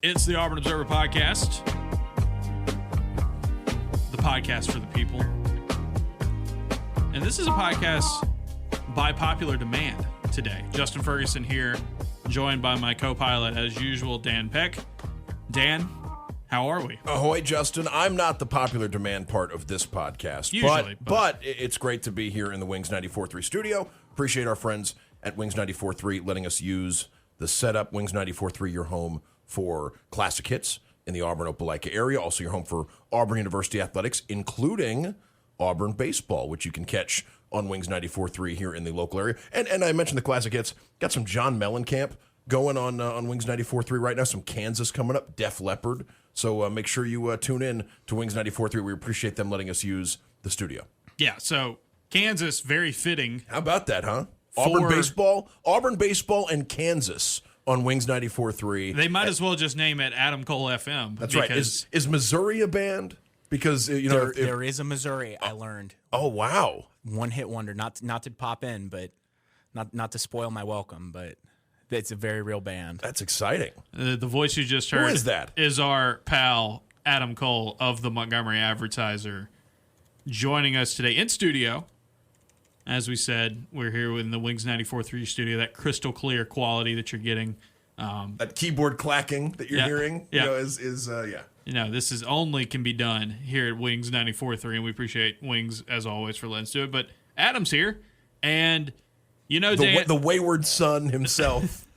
It's the Auburn Observer Podcast, the podcast for the people. And this is a podcast by popular demand today. Justin Ferguson here, joined by my co-pilot, as usual, Dan Peck. Dan, how are we? Ahoy, Justin. I'm not the popular demand part of this podcast. Usually. But it's great to be here in the Wings 94.3 studio. Appreciate our friends at Wings 94.3 letting us use the setup. Wings 94.3, your home for classic hits in the Auburn Opelika area. Also your home for Auburn University athletics, including Auburn baseball, which you can catch on Wings 94.3 here in the local area. And I mentioned the classic hits. Got some John Mellencamp going on Wings 94.3 right now. Some Kansas coming up, Def Leppard. So make sure you tune in to Wings 94.3. We appreciate them letting us use the studio. Yeah, so Kansas, very fitting. How about that, huh? Auburn baseball and Kansas on Wings 94.3. They might as well just name it Adam Cole FM. That's right. Is Missouri a band? Because there is a Missouri. I learned. Oh wow! One hit wonder. Not to pop in, but not to spoil my welcome. But it's a very real band. That's exciting. The voice you just heard. Who is that? Is our pal Adam Cole of the Montgomery Advertiser, joining us today in studio. As we said, we're here in the Wings 94.3 studio. That crystal clear quality that you're getting. That keyboard clacking that you're hearing, is this is only can be done here at Wings 94.3, and we appreciate Wings as always for letting us do it. But Adam's here, and Dan, the wayward son himself.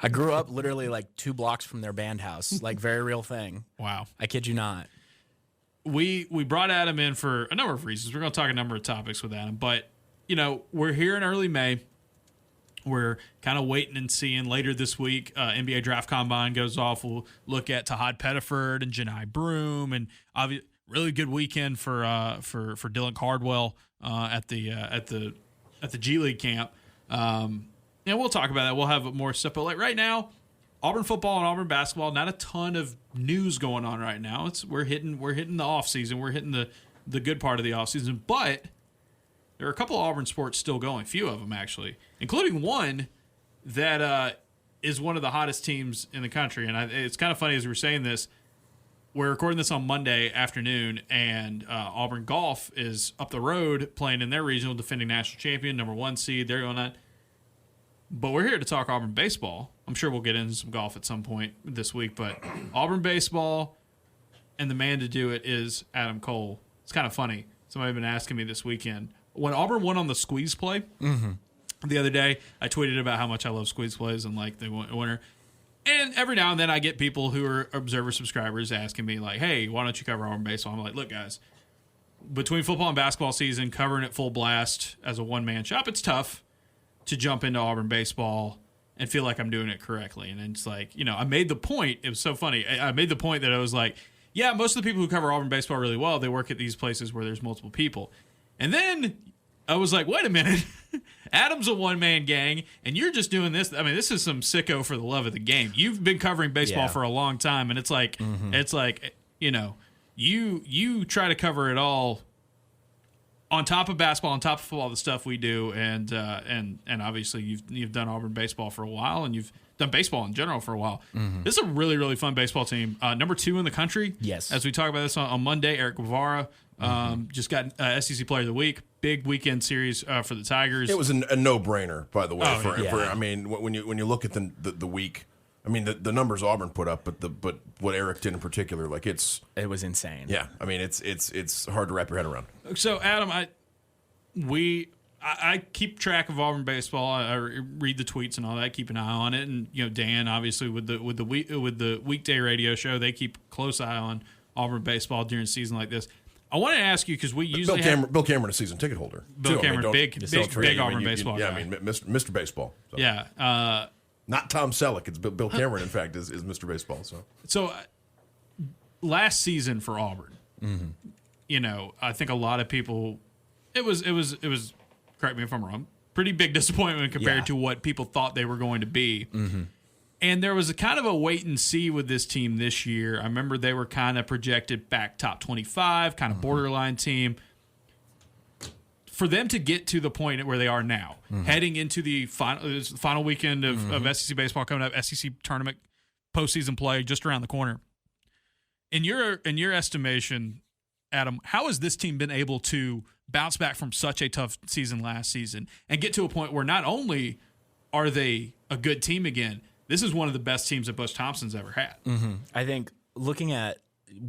I grew up literally like 2 blocks from their band house, like very real thing. Wow, I kid you not. We brought Adam in for a number of reasons. We're going to talk a number of topics with Adam, but we're here in early May. We're kind of waiting and seeing later this week. NBA Draft Combine goes off. We'll look at Tahad Pettiford and Janai Broom, and really good weekend for Dylan Cardwell at the G League camp. And we'll talk about that. We'll have more stuff. But like right now, Auburn football and Auburn basketball. Not a ton of news going on right now. We're hitting the off season. We're hitting the good part of the off season, but there are a couple of Auburn sports still going, few of them actually, including one that is one of the hottest teams in the country. And it's kind of funny as we're saying this, we're recording this on Monday afternoon, and Auburn golf is up the road playing in their regional, defending national champion, number 1 seed. They're on that. But we're here to talk Auburn baseball. I'm sure we'll get into some golf at some point this week, but Auburn baseball, and the man to do it is Adam Cole. It's kind of funny. Somebody had been asking me this weekend, when Auburn won on the squeeze play the other day, I tweeted about how much I love squeeze plays and like they won a winner. And every now and then I get people who are Observer subscribers asking me like, hey, why don't you cover Auburn baseball? I'm like, look, guys, between football and basketball season, covering it full blast as a one-man shop, it's tough to jump into Auburn baseball and feel like I'm doing it correctly. And it's like, I made the point. It was so funny. I made the point that I was like, yeah, most of the people who cover Auburn baseball really well, they work at these places where there's multiple people. And then I was like, wait a minute. Adam's a one-man gang, and you're just doing this. I mean, this is some sicko for the love of the game. You've been covering baseball for a long time, and it's like, you try to cover it all on top of basketball, on top of football, the stuff we do, and obviously you've done Auburn baseball for a while, and you've done baseball in general for a while. This is a really, really fun baseball team. Number 2 in the country. Yes. As we talk about this on Monday, Eric Guevara just got SEC Player of the Week. Big weekend series for the Tigers. It was a no-brainer, by the way. Yeah. When you look at the week, I mean the numbers Auburn put up, but what Eric did in particular, like it was insane. Yeah, I mean it's hard to wrap your head around. So Adam, I keep track of Auburn baseball. I read the tweets and all that. Keep an eye on it, and Dan obviously with the weekday radio show, they keep a close eye on Auburn baseball during a season like this. I want to ask you because we usually Bill Cameron, a season ticket holder. Bill Cameron, big Auburn baseball guy. Yeah, I mean Mr. Baseball. So. Yeah, not Tom Selleck. It's Bill Cameron. In fact, is Mr. Baseball. So last season for Auburn, I think a lot of people. It was. Correct me if I'm wrong. Pretty big disappointment compared to what people thought they were going to be. And there was a kind of a wait and see with this team this year. I remember they were kind of projected back top 25, kind of borderline team. For them to get to the point where they are now, heading into the final weekend of SEC baseball coming up, SEC tournament postseason play just around the corner. In your estimation, Adam, how has this team been able to bounce back from such a tough season last season and get to a point where not only are they a good team again, this is one of the best teams that Butch Thompson's ever had? Mm-hmm. I think looking at,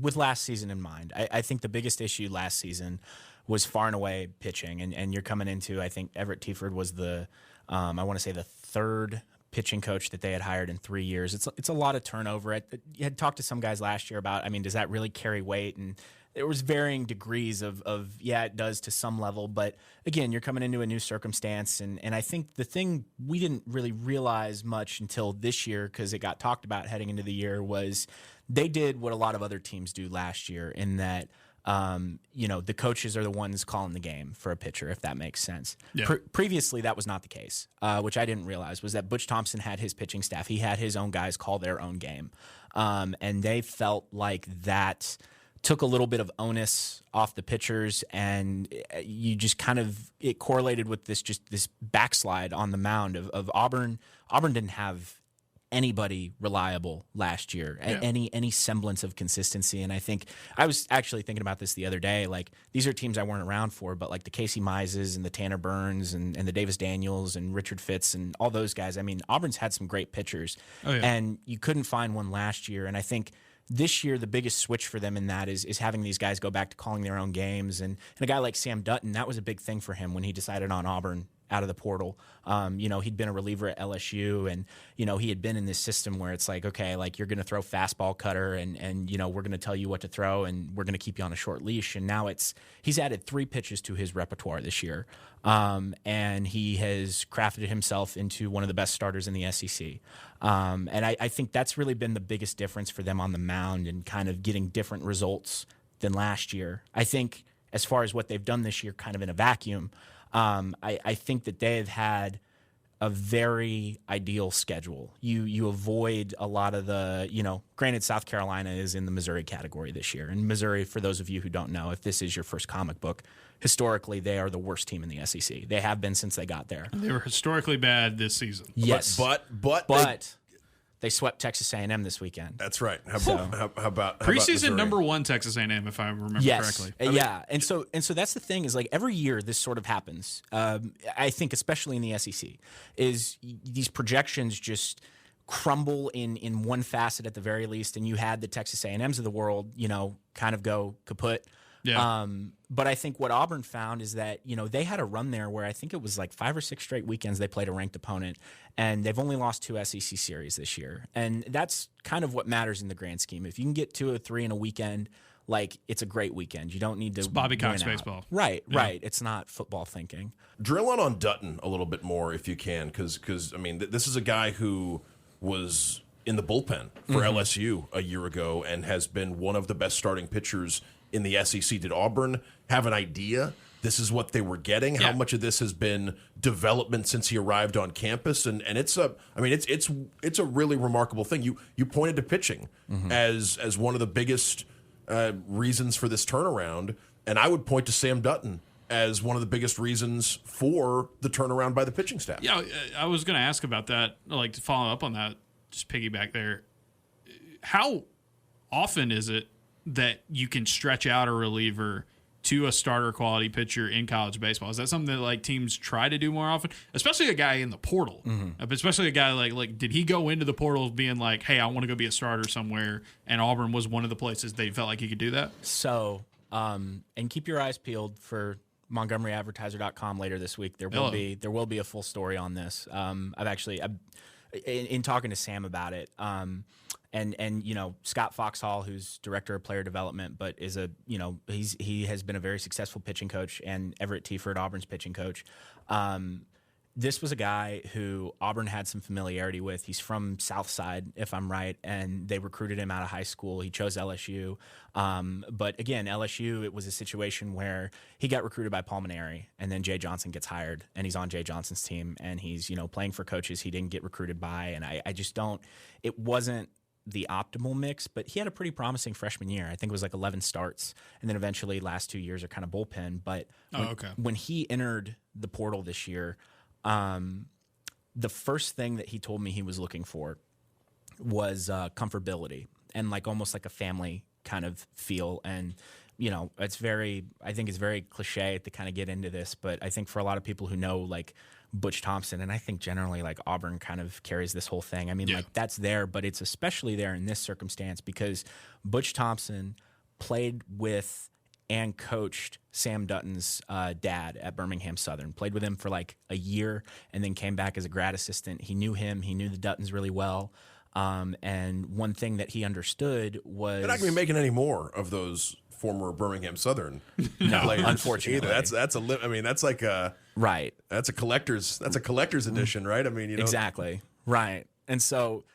with last season in mind, I think the biggest issue last season was far and away pitching. And you're coming into, I think Everett Tieford was the, I want to say the third pitching coach that they had hired in 3 years. It's a lot of turnover. You had talked to some guys last year about, I mean, does that really carry weight? And there was varying degrees of yeah, it does to some level. But again, you're coming into a new circumstance. And I think the thing we didn't really realize much until this year, because it got talked about heading into the year, was they did what a lot of other teams do last year in that, the coaches are the ones calling the game for a pitcher, if that makes sense. Yeah. Previously, that was not the case, which I didn't realize, was that Butch Thompson had his pitching staff. He had his own guys call their own game. And they felt like that took a little bit of onus off the pitchers, and you just kind of, it correlated with this backslide on the mound of Auburn. Auburn didn't have anybody reliable last year, any semblance of consistency. And I think I was actually thinking about this the other day. Like, these are teams I weren't around for, but like the Casey Mizes and the Tanner Burns and the Davis Daniels and Richard Fitz and all those guys. I mean, Auburn's had some great pitchers, and you couldn't find one last year. And I think this year, the biggest switch for them in that is having these guys go back to calling their own games. And a guy like Sam Dutton, that was a big thing for him when he decided on Auburn out of the portal. He'd been a reliever at LSU, and, he had been in this system where it's like, okay, like, you're going to throw fastball, cutter, and we're going to tell you what to throw, and we're going to keep you on a short leash. And now he's added 3 pitches to his repertoire this year. And he has crafted himself into one of the best starters in the SEC. And I think that's really been the biggest difference for them on the mound and kind of getting different results than last year. I think as far as what they've done this year, kind of in a vacuum, I think that they have had a very ideal schedule. You avoid a lot of the, granted, South Carolina is in the Missouri category this year. And Missouri, for those of you who don't know, if this is your first comic book, historically, they are the worst team in the SEC. They have been since they got there. They were historically bad this season. Yes. But they swept Texas A&M this weekend. That's right. How about preseason number 1 Texas A&M, if I remember correctly. And so that's the thing, is like every year this sort of happens. I think especially in the SEC, is these projections just crumble in one facet at the very least, and you had the Texas A&Ms of the world, kind of go kaput. Yeah. But I think what Auburn found is that, they had a run there where I think it was like 5 or 6 straight weekends they played a ranked opponent, and they've only lost 2 SEC series this year. And that's kind of what matters in the grand scheme. If you can get 2 or 3 in a weekend, like, it's a great weekend. You don't need to. It's Bobby Cox baseball. Right. It's not football thinking. Drill on Dutton a little bit more if you can, because I mean, this is a guy who was in the bullpen for LSU a year ago and has been one of the best starting pitchers in the SEC. Did Auburn have an idea this is what they were getting? How much of this has been development since he arrived on campus? And it's a really remarkable thing. You pointed to pitching as one of the biggest reasons for this turnaround, and I would point to Sam Dutton as one of the biggest reasons for the turnaround by the pitching staff. Yeah, I was going to ask about that, like, to follow up on that, just piggyback there. How often is it that you can stretch out a reliever to a starter quality pitcher in college baseball? Is that something that, like, teams try to do more often? Especially a guy in the portal. Especially a guy like, did he go into the portal being like, hey, I want to go be a starter somewhere, and Auburn was one of the places they felt like he could do that? So, and keep your eyes peeled for MontgomeryAdvertiser.com later this week. There will be a full story on this. I've in talking to Sam about it, and Scott Foxhall, who's director of player development, but is he has been a very successful pitching coach, and Everett Tieford, Auburn's pitching coach. This was a guy who Auburn had some familiarity with. He's from Southside, if I'm right, and they recruited him out of high school. He chose LSU. But again, LSU, it was a situation where he got recruited by Paul Maneri, and then Jay Johnson gets hired, and he's on Jay Johnson's team, and he's, playing for coaches he didn't get recruited by. And I just don't – it wasn't the optimal mix, but he had a pretty promising freshman year. I think it was like 11 starts, and then eventually last 2 years are kind of bullpen. But when he entered the portal this year – the first thing that he told me he was looking for was comfortability and like almost like a family kind of feel. And I think it's very cliche to kind of get into this, but I think for a lot of people who know like Butch Thompson, and I think generally like Auburn kind of carries this whole thing. I mean, like that's there, but it's especially there in this circumstance because Butch Thompson played with and coached Sam Dutton's dad at Birmingham Southern, played with him for like a year and then came back as a grad assistant. He knew him. He knew the Duttons really well. And one thing that he understood was... They're not going to be making any more of those former Birmingham Southern players. Unfortunately. That's like a... Right. That's a collector's edition, right? I mean, Exactly. Right. And so...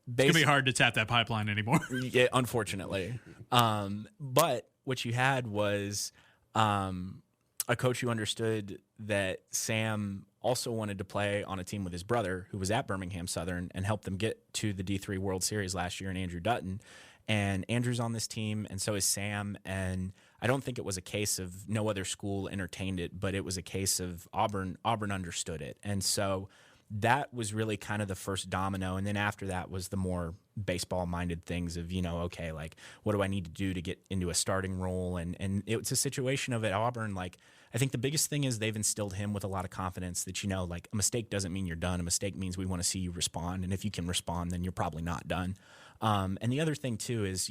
It's going to be hard to tap that pipeline anymore. Yeah, unfortunately. But what you had was a coach who understood that Sam also wanted to play on a team with his brother who was at Birmingham Southern and helped them get to the D3 World Series last year, and Andrew Dutton. And Andrew's on this team, and so is Sam. And I don't think it was a case of no other school entertained it, but it was a case of Auburn understood it. And so that was really kind of the first domino. And then after that was the more baseball-minded things of, okay, like, what do I need to do to get into a starting role? And it's a situation of at Auburn, like, I think the biggest thing is they've instilled him with a lot of confidence that, like, a mistake doesn't mean you're done. A mistake means we want to see you respond. And if you can respond, then you're probably not done. And the other thing, too, is,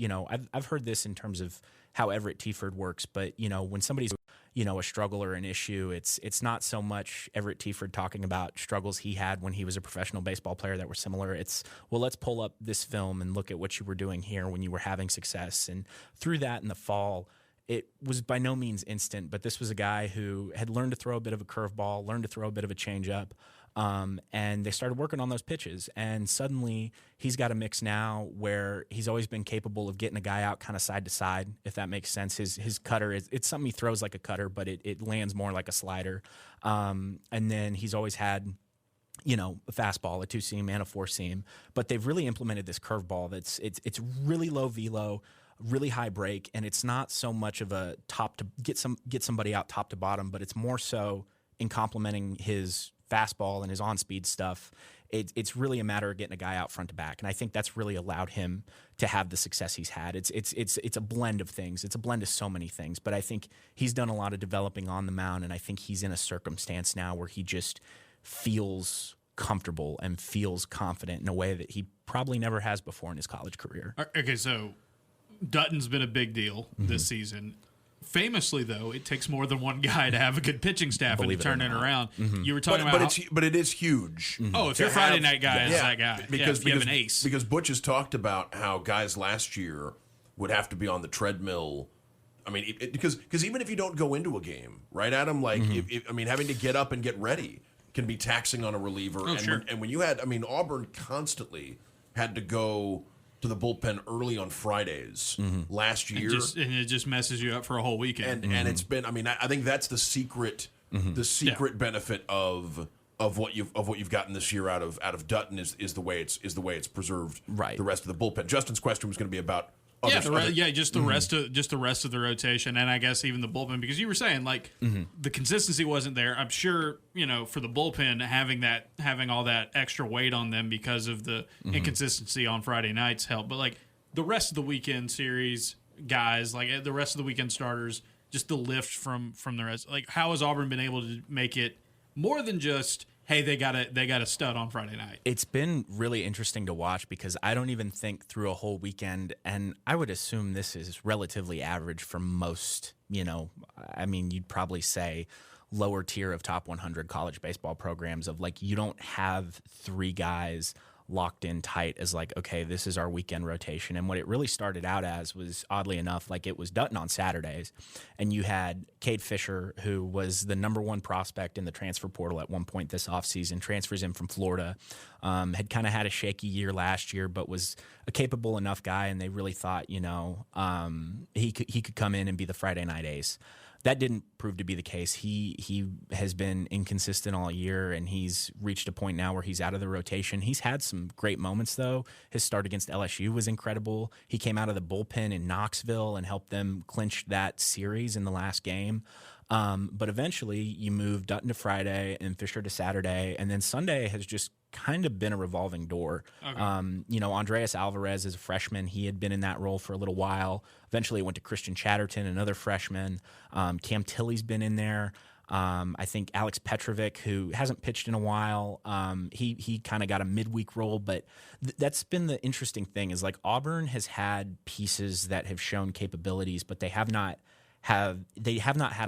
I've heard this in terms of how Everett Tiford works, but, when somebody's a struggle or an issue, it's not so much Everett Tiford talking about struggles he had when he was a professional baseball player that were similar. It's, well, let's pull up this film and look at what you were doing here when you were having success. And through that in the fall, it was by no means instant, but this was a guy who had learned to throw a bit of a curveball, learned to throw a bit of a changeup, and they started working on those pitches. And suddenly he's got a mix now where he's always been capable of getting a guy out kind of side to side, if that makes sense. His cutter, it's something he throws like a cutter, but it lands more like a slider. And then he's always had a fastball, a 2-seam and a 4-seam, but they've really implemented this curveball it's really low velo, really high break, and it's not so much of a top to get somebody out top to bottom, but it's more so in complementing his fastball and his on-speed stuff. It's really a matter of getting a guy out front to back, and I think that's really allowed him to have the success he's had. It's a blend of things. It's a blend of so many things, but I think he's done a lot of developing on the mound, and I think he's in a circumstance now where he just feels comfortable and feels confident in a way that he probably never has before in his college career. Okay, so Dutton's been a big deal this season. Famously, though, it takes more than one guy to have a good pitching staff and to turn it around. You were talking but it is huge. Oh, if your Friday night guy is that guy, because you have an ace. Because Butch has talked about how guys last year would have to be on the treadmill. I mean, because even if you don't go into a game, right, Adam? Like, having to get up and get ready can be taxing on a reliever. And when you had, Auburn constantly had to go to the bullpen early on Fridays last year, and it just messes you up for a whole weekend. And it's been, I think that's the secret, benefit of what you've gotten this year out of Dutton is the way it's preserved the rest of the bullpen. Justin's question was going to be about just the rest of the rotation, and I guess even the bullpen, because you were saying like the consistency wasn't there. I'm sure for the bullpen having all that extra weight on them because of the inconsistency on Friday nights helped. But like the rest of the weekend series guys, like the rest of the weekend starters, just the lift from the rest. Like how has Auburn been able to make it more than just, hey, they got a stud on Friday night? It's been really interesting to watch because I don't even think through a whole weekend, and I would assume this is relatively average for most, you'd probably say lower tier of top 100 college baseball programs of like, you don't have three guys locked in tight as like, okay, this is our weekend rotation. And what it really started out as was, oddly enough, like it was Dutton on Saturdays, and you had Cade Fisher, who was the number one prospect in the transfer portal at one point this offseason, transfers in from Florida, had kind of had a shaky year last year, but was a capable enough guy, and they really thought, he could come in and be the Friday night ace. That didn't prove to be the case. He has been inconsistent all year, and he's reached a point now where he's out of the rotation. He's had some great moments, though. His start against LSU was incredible. He came out of the bullpen in Knoxville and helped them clinch that series in the last game. But eventually you move Dutton to Friday and Fisher to Saturday, and then Sunday has just kind of been a revolving door. Okay. Andreas Alvarez is a freshman. He had been in that role for a little while. Eventually it went to Christian Chatterton, another freshman. Cam Tilley's been in there. I think Alex Petrovic, who hasn't pitched in a while, he kind of got a midweek role, but that's been the interesting thing is like Auburn has had pieces that have shown capabilities, but they have not had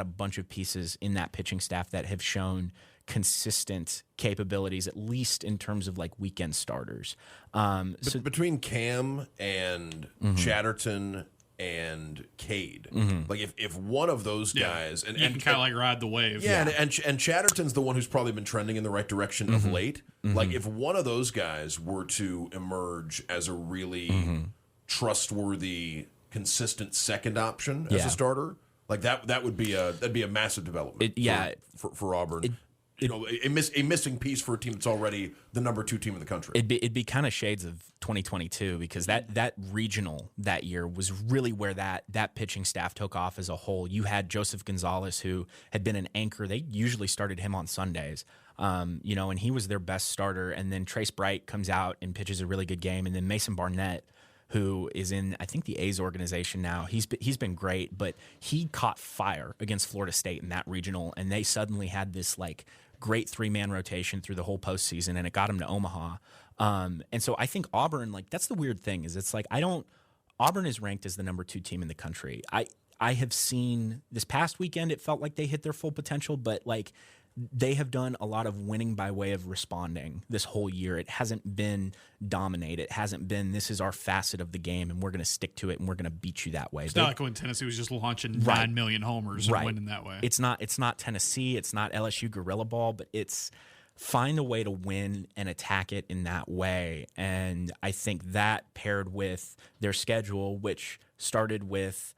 a bunch of pieces in that pitching staff that have shown consistent capabilities, at least in terms of like weekend starters. So between Cam and Chatterton and Cade, like if one of those guys and kind of like ride the wave, and Chatterton's the one who's probably been trending in the right direction of late. Like if one of those guys were to emerge as a really trustworthy, consistent second option as a starter, like that would be a massive development. For Auburn. A missing piece for a team that's already the number 2 team in the country. It'd be kind of shades of 2022 because that regional that year was really where that pitching staff took off as a whole. You had Joseph Gonzalez, who had been an anchor. They usually started him on Sundays, and he was their best starter. And then Trace Bright comes out and pitches a really good game. And then Mason Barnett, who is in, I think, the A's organization now. He's been great, but he caught fire against Florida State in that regional, and they suddenly had this like great 3-man rotation through the whole postseason, and it got him to Omaha. And so I think Auburn, like that's the weird thing is it's like Auburn is ranked as the number 2 team in the country. I have seen this past weekend, it felt like they hit their full potential, but like they have done a lot of winning by way of responding this whole year. It hasn't been dominate. It hasn't been this is our facet of the game and we're going to stick to it and we're going to beat you that way. It's not like when Tennessee was just launching 9 million homers and winning that way. It's not Tennessee. It's not LSU guerrilla ball, but it's find a way to win and attack it in that way. And I think that paired with their schedule, which started with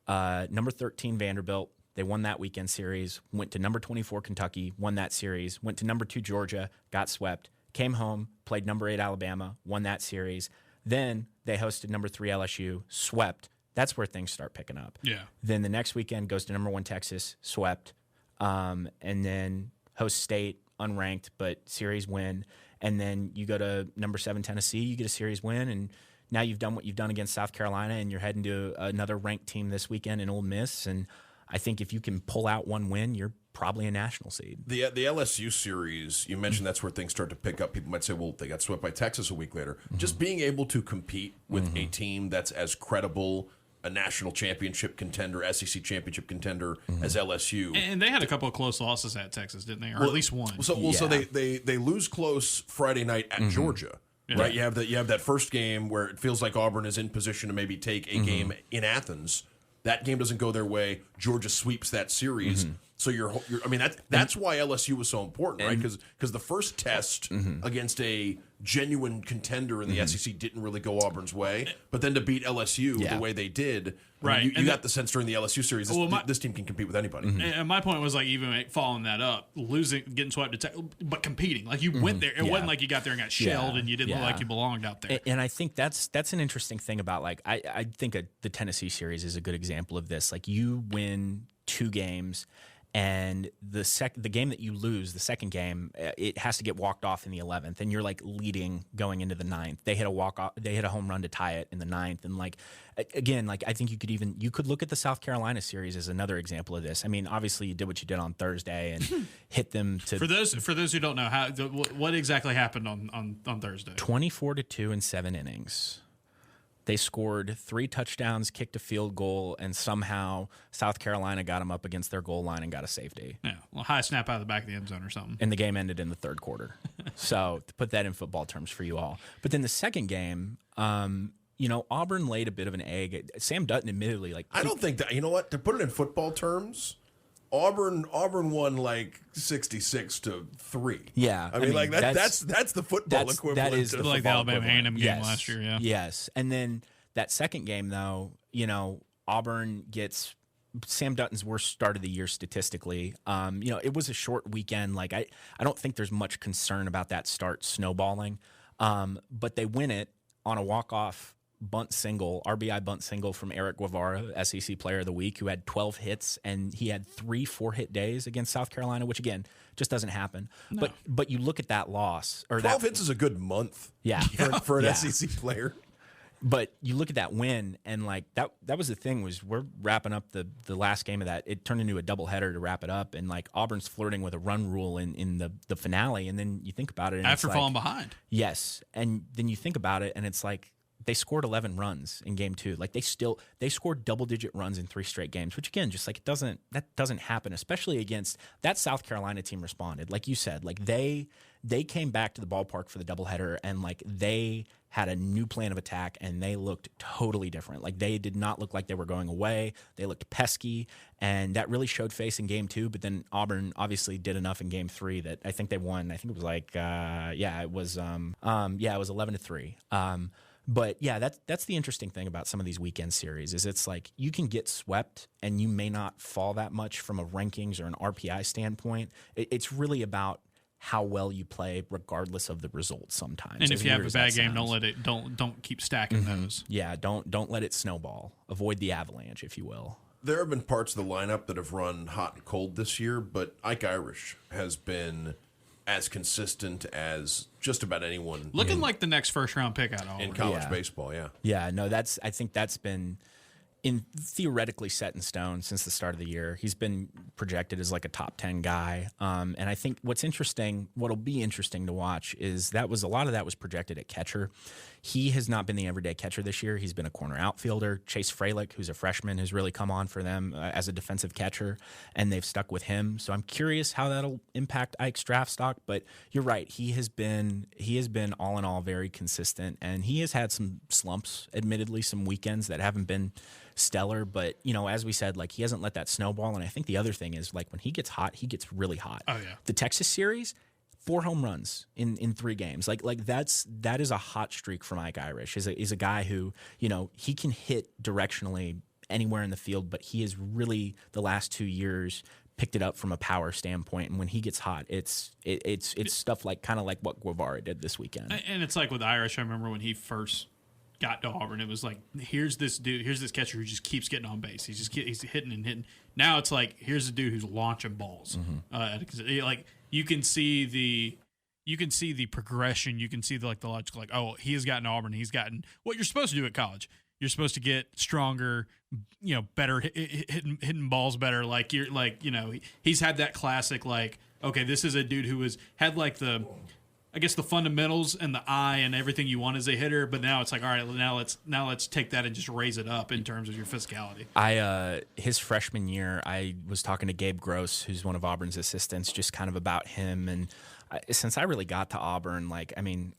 number 13 Vanderbilt. They won that weekend series, went to number 24 Kentucky, won that series, went to number 2 Georgia, got swept, came home, played number 8 Alabama, won that series. Then they hosted number 3 LSU, swept. That's where things start picking up. Yeah. Then the next weekend goes to number 1 Texas, swept, and then host State, unranked, but series win. And then you go to number 7 Tennessee, you get a series win, and now you've done what you've done against South Carolina, and you're heading to another ranked team this weekend in Ole Miss. And I think if you can pull out one win, you're probably a national seed. The LSU series, you mentioned that's where things start to pick up. People might say, well, they got swept by Texas a week later. Just being able to compete with a team that's as credible, a national championship contender, SEC championship contender as LSU. And they had a couple of close losses at Texas, didn't they? Or at least one. So they lose close Friday night at Georgia. Yeah. Right? You have that first game where it feels like Auburn is in position to maybe take a game in Athens. That game doesn't go their way. Georgia sweeps that series. So that's why LSU was so important, right? Because the first test against a genuine contender in the SEC didn't really go Auburn's way. But then to beat LSU the way they did, right? You got the sense during the LSU series this team can compete with anybody. And my point was like even following that up, losing, getting swept, but competing. Like you went there. It wasn't like you got there and got shelled and you didn't look like you belonged out there. And I think that's an interesting thing about like I think the Tennessee series is a good example of this. Like you win 2 games. And the game that you lose, the second game, it has to get walked off in the 11th, and you're like leading going into the 9th. They hit a home run to tie it in the 9th, and like again, like I think you could look at the South Carolina series as another example of this. I mean, obviously you did what you did on Thursday and hit them to. For those who don't know, what exactly happened on Thursday? 24-2 in 7 innings. They scored 3 touchdowns, kicked a field goal, and somehow South Carolina got them up against their goal line and got a safety. Yeah, well, high snap out of the back of the end zone or something. And the game ended in the 3rd quarter. So to put that in football terms for you all. But then the second game, Auburn laid a bit of an egg. Sam Dutton admittedly, like... I don't think that... You know what? To put it in football terms... Auburn won like 66-3. Yeah, I mean like that's the football equivalent. That is like the Alabama A&M game last year. Yeah. Yes, and then that second game though, Auburn gets Sam Dutton's worst start of the year statistically. It was a short weekend. Like I don't think there's much concern about that start snowballing. But they win it on a walk-off RBI bunt single from Eric Guevara, SEC Player of the Week, who had 12 hits, and he had 3 4-hit days against South Carolina, which again just doesn't happen. No. But you look at that loss, or 12 hits is a good month. Yeah, for an SEC player. But you look at that win, and like that was the thing, was we're wrapping up the last game of that. It turned into a doubleheader to wrap it up, and like Auburn's flirting with a run rule in the finale, and then you think about it, and after it's falling like, behind. yes, and then you think about it, and it's like they scored 11 runs in game 2. Like they scored double-digit runs in 3 straight games, which again, just like that doesn't happen, especially against that South Carolina team. Responded, like you said, like they came back to the ballpark for the doubleheader, and like they had a new plan of attack, and they looked totally different. Like they did not look like they were going away. They looked pesky, and that really showed face in game 2. But then Auburn obviously did enough in game 3 that I think they won. I think it was like it was 11-3. But yeah, that's the interesting thing about some of these weekend series, is it's like you can get swept and you may not fall that much from a rankings or an RPI standpoint. It's really about how well you play regardless of the results sometimes. And if you have a bad game, don't keep stacking those. Yeah, don't let it snowball. Avoid the avalanche, if you will. There have been parts of the lineup that have run hot and cold this year, but Ike Irish has been as consistent as just about anyone Looking like the next first-round pick out of Auburn. in college baseball, yeah. Yeah, no, I think that's been theoretically set in stone since the start of the year. He's been projected as like a top 10 guy. And I think what'll be interesting to watch is a lot of that was projected at catcher. He has not been the everyday catcher this year. He's been a corner outfielder. Chase Fralick, who's a freshman, has really come on for them as a defensive catcher, and they've stuck with him. So I'm curious how that'll impact Ike's draft stock. But you're right. He has been all in all very consistent, and he has had some slumps, admittedly, some weekends that haven't been stellar, but as we said, like he hasn't let that snowball. And I think the other thing is, like, when he gets hot, he gets really hot. Oh yeah. The Texas series, 4 home runs in 3 games. Like that is a hot streak from Ike Irish. Is a guy who, he can hit directionally anywhere in the field, but he has really the last 2 years picked it up from a power standpoint. And when he gets hot, it's stuff like kind of like what Guevara did this weekend. And it's like with Irish, I remember when he first got to Auburn, it was like, here's this catcher who just keeps getting on base. He's hitting and hitting. Now it's like, here's a dude who's launching balls. Like you can see the progression. You can see the logic. Like, oh, he has gotten Auburn. He's gotten what you're supposed to do at college. You're supposed to get stronger, better hitting balls better. Like he's had that classic, like, okay, this is a dude who had like the fundamentals and the eye and everything you want as a hitter, but now it's like, all right, now let's take that and just raise it up in terms of your physicality. His freshman year, I was talking to Gabe Gross, who's one of Auburn's assistants, just kind of about him. And since I really got to Auburn,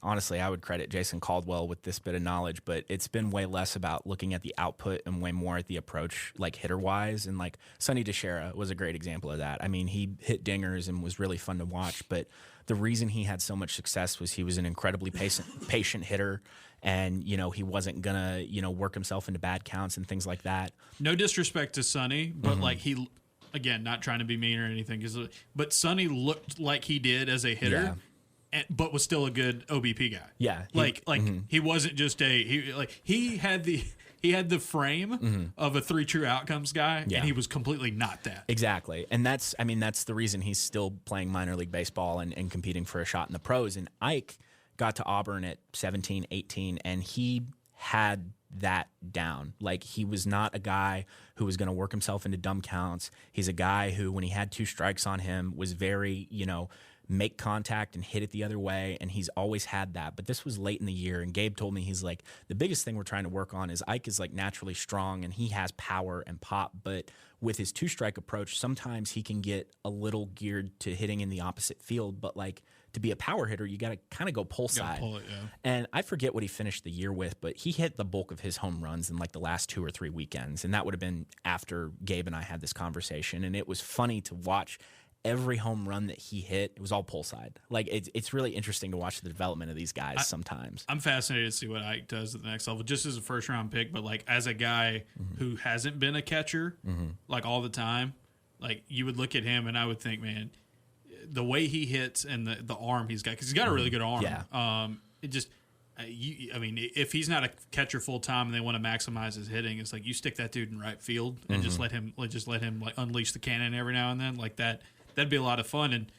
honestly, I would credit Jason Caldwell with this bit of knowledge, but it's been way less about looking at the output and way more at the approach, like hitter-wise. And like Sonny DeShera was a great example of that. I mean, he hit dingers and was really fun to watch, but the reason he had so much success was he was an incredibly patient hitter, and he wasn't gonna work himself into bad counts and things like that. No disrespect to Sonny, but like he, again, not trying to be mean or anything, but Sonny looked like he did as a hitter, but was still a good OBP guy. Yeah, he wasn't just he had the frame of a 3 true outcomes guy, and he was completely not that. Exactly. And that's the reason he's still playing minor league baseball and competing for a shot in the pros. And Ike got to Auburn at 17, 18, and he had that down. Like, he was not a guy who was going to work himself into dumb counts. He's a guy who, when he had 2 strikes on him, was very, make contact and hit it the other way, and he's always had that. But this was late in the year, and Gabe told me, he's like, the biggest thing we're trying to work on is Ike is like naturally strong and he has power and pop, but with his 2-strike approach, sometimes he can get a little geared to hitting in the opposite field. But like, to be a power hitter, you got to kind of go pull side. Pull it, yeah. And I forget what he finished the year with, but he hit the bulk of his home runs in like the last 2 or 3 weekends, and that would have been after Gabe and I had this conversation. And it was funny to watch. Every home run that he hit, it was all pull side. Like, it's really interesting to watch the development of these guys sometimes. I'm fascinated to see what Ike does at the next level, just as a first round pick, but like as a guy who hasn't been a catcher like all the time, like you would look at him and I would think, man, the way he hits and the arm he's got, because he's got a really good arm. Yeah. I mean, if he's not a catcher full time and they want to maximize his hitting, it's like you stick that dude in right field and just let him like unleash the cannon every now and then like that. That'd be a lot of fun. And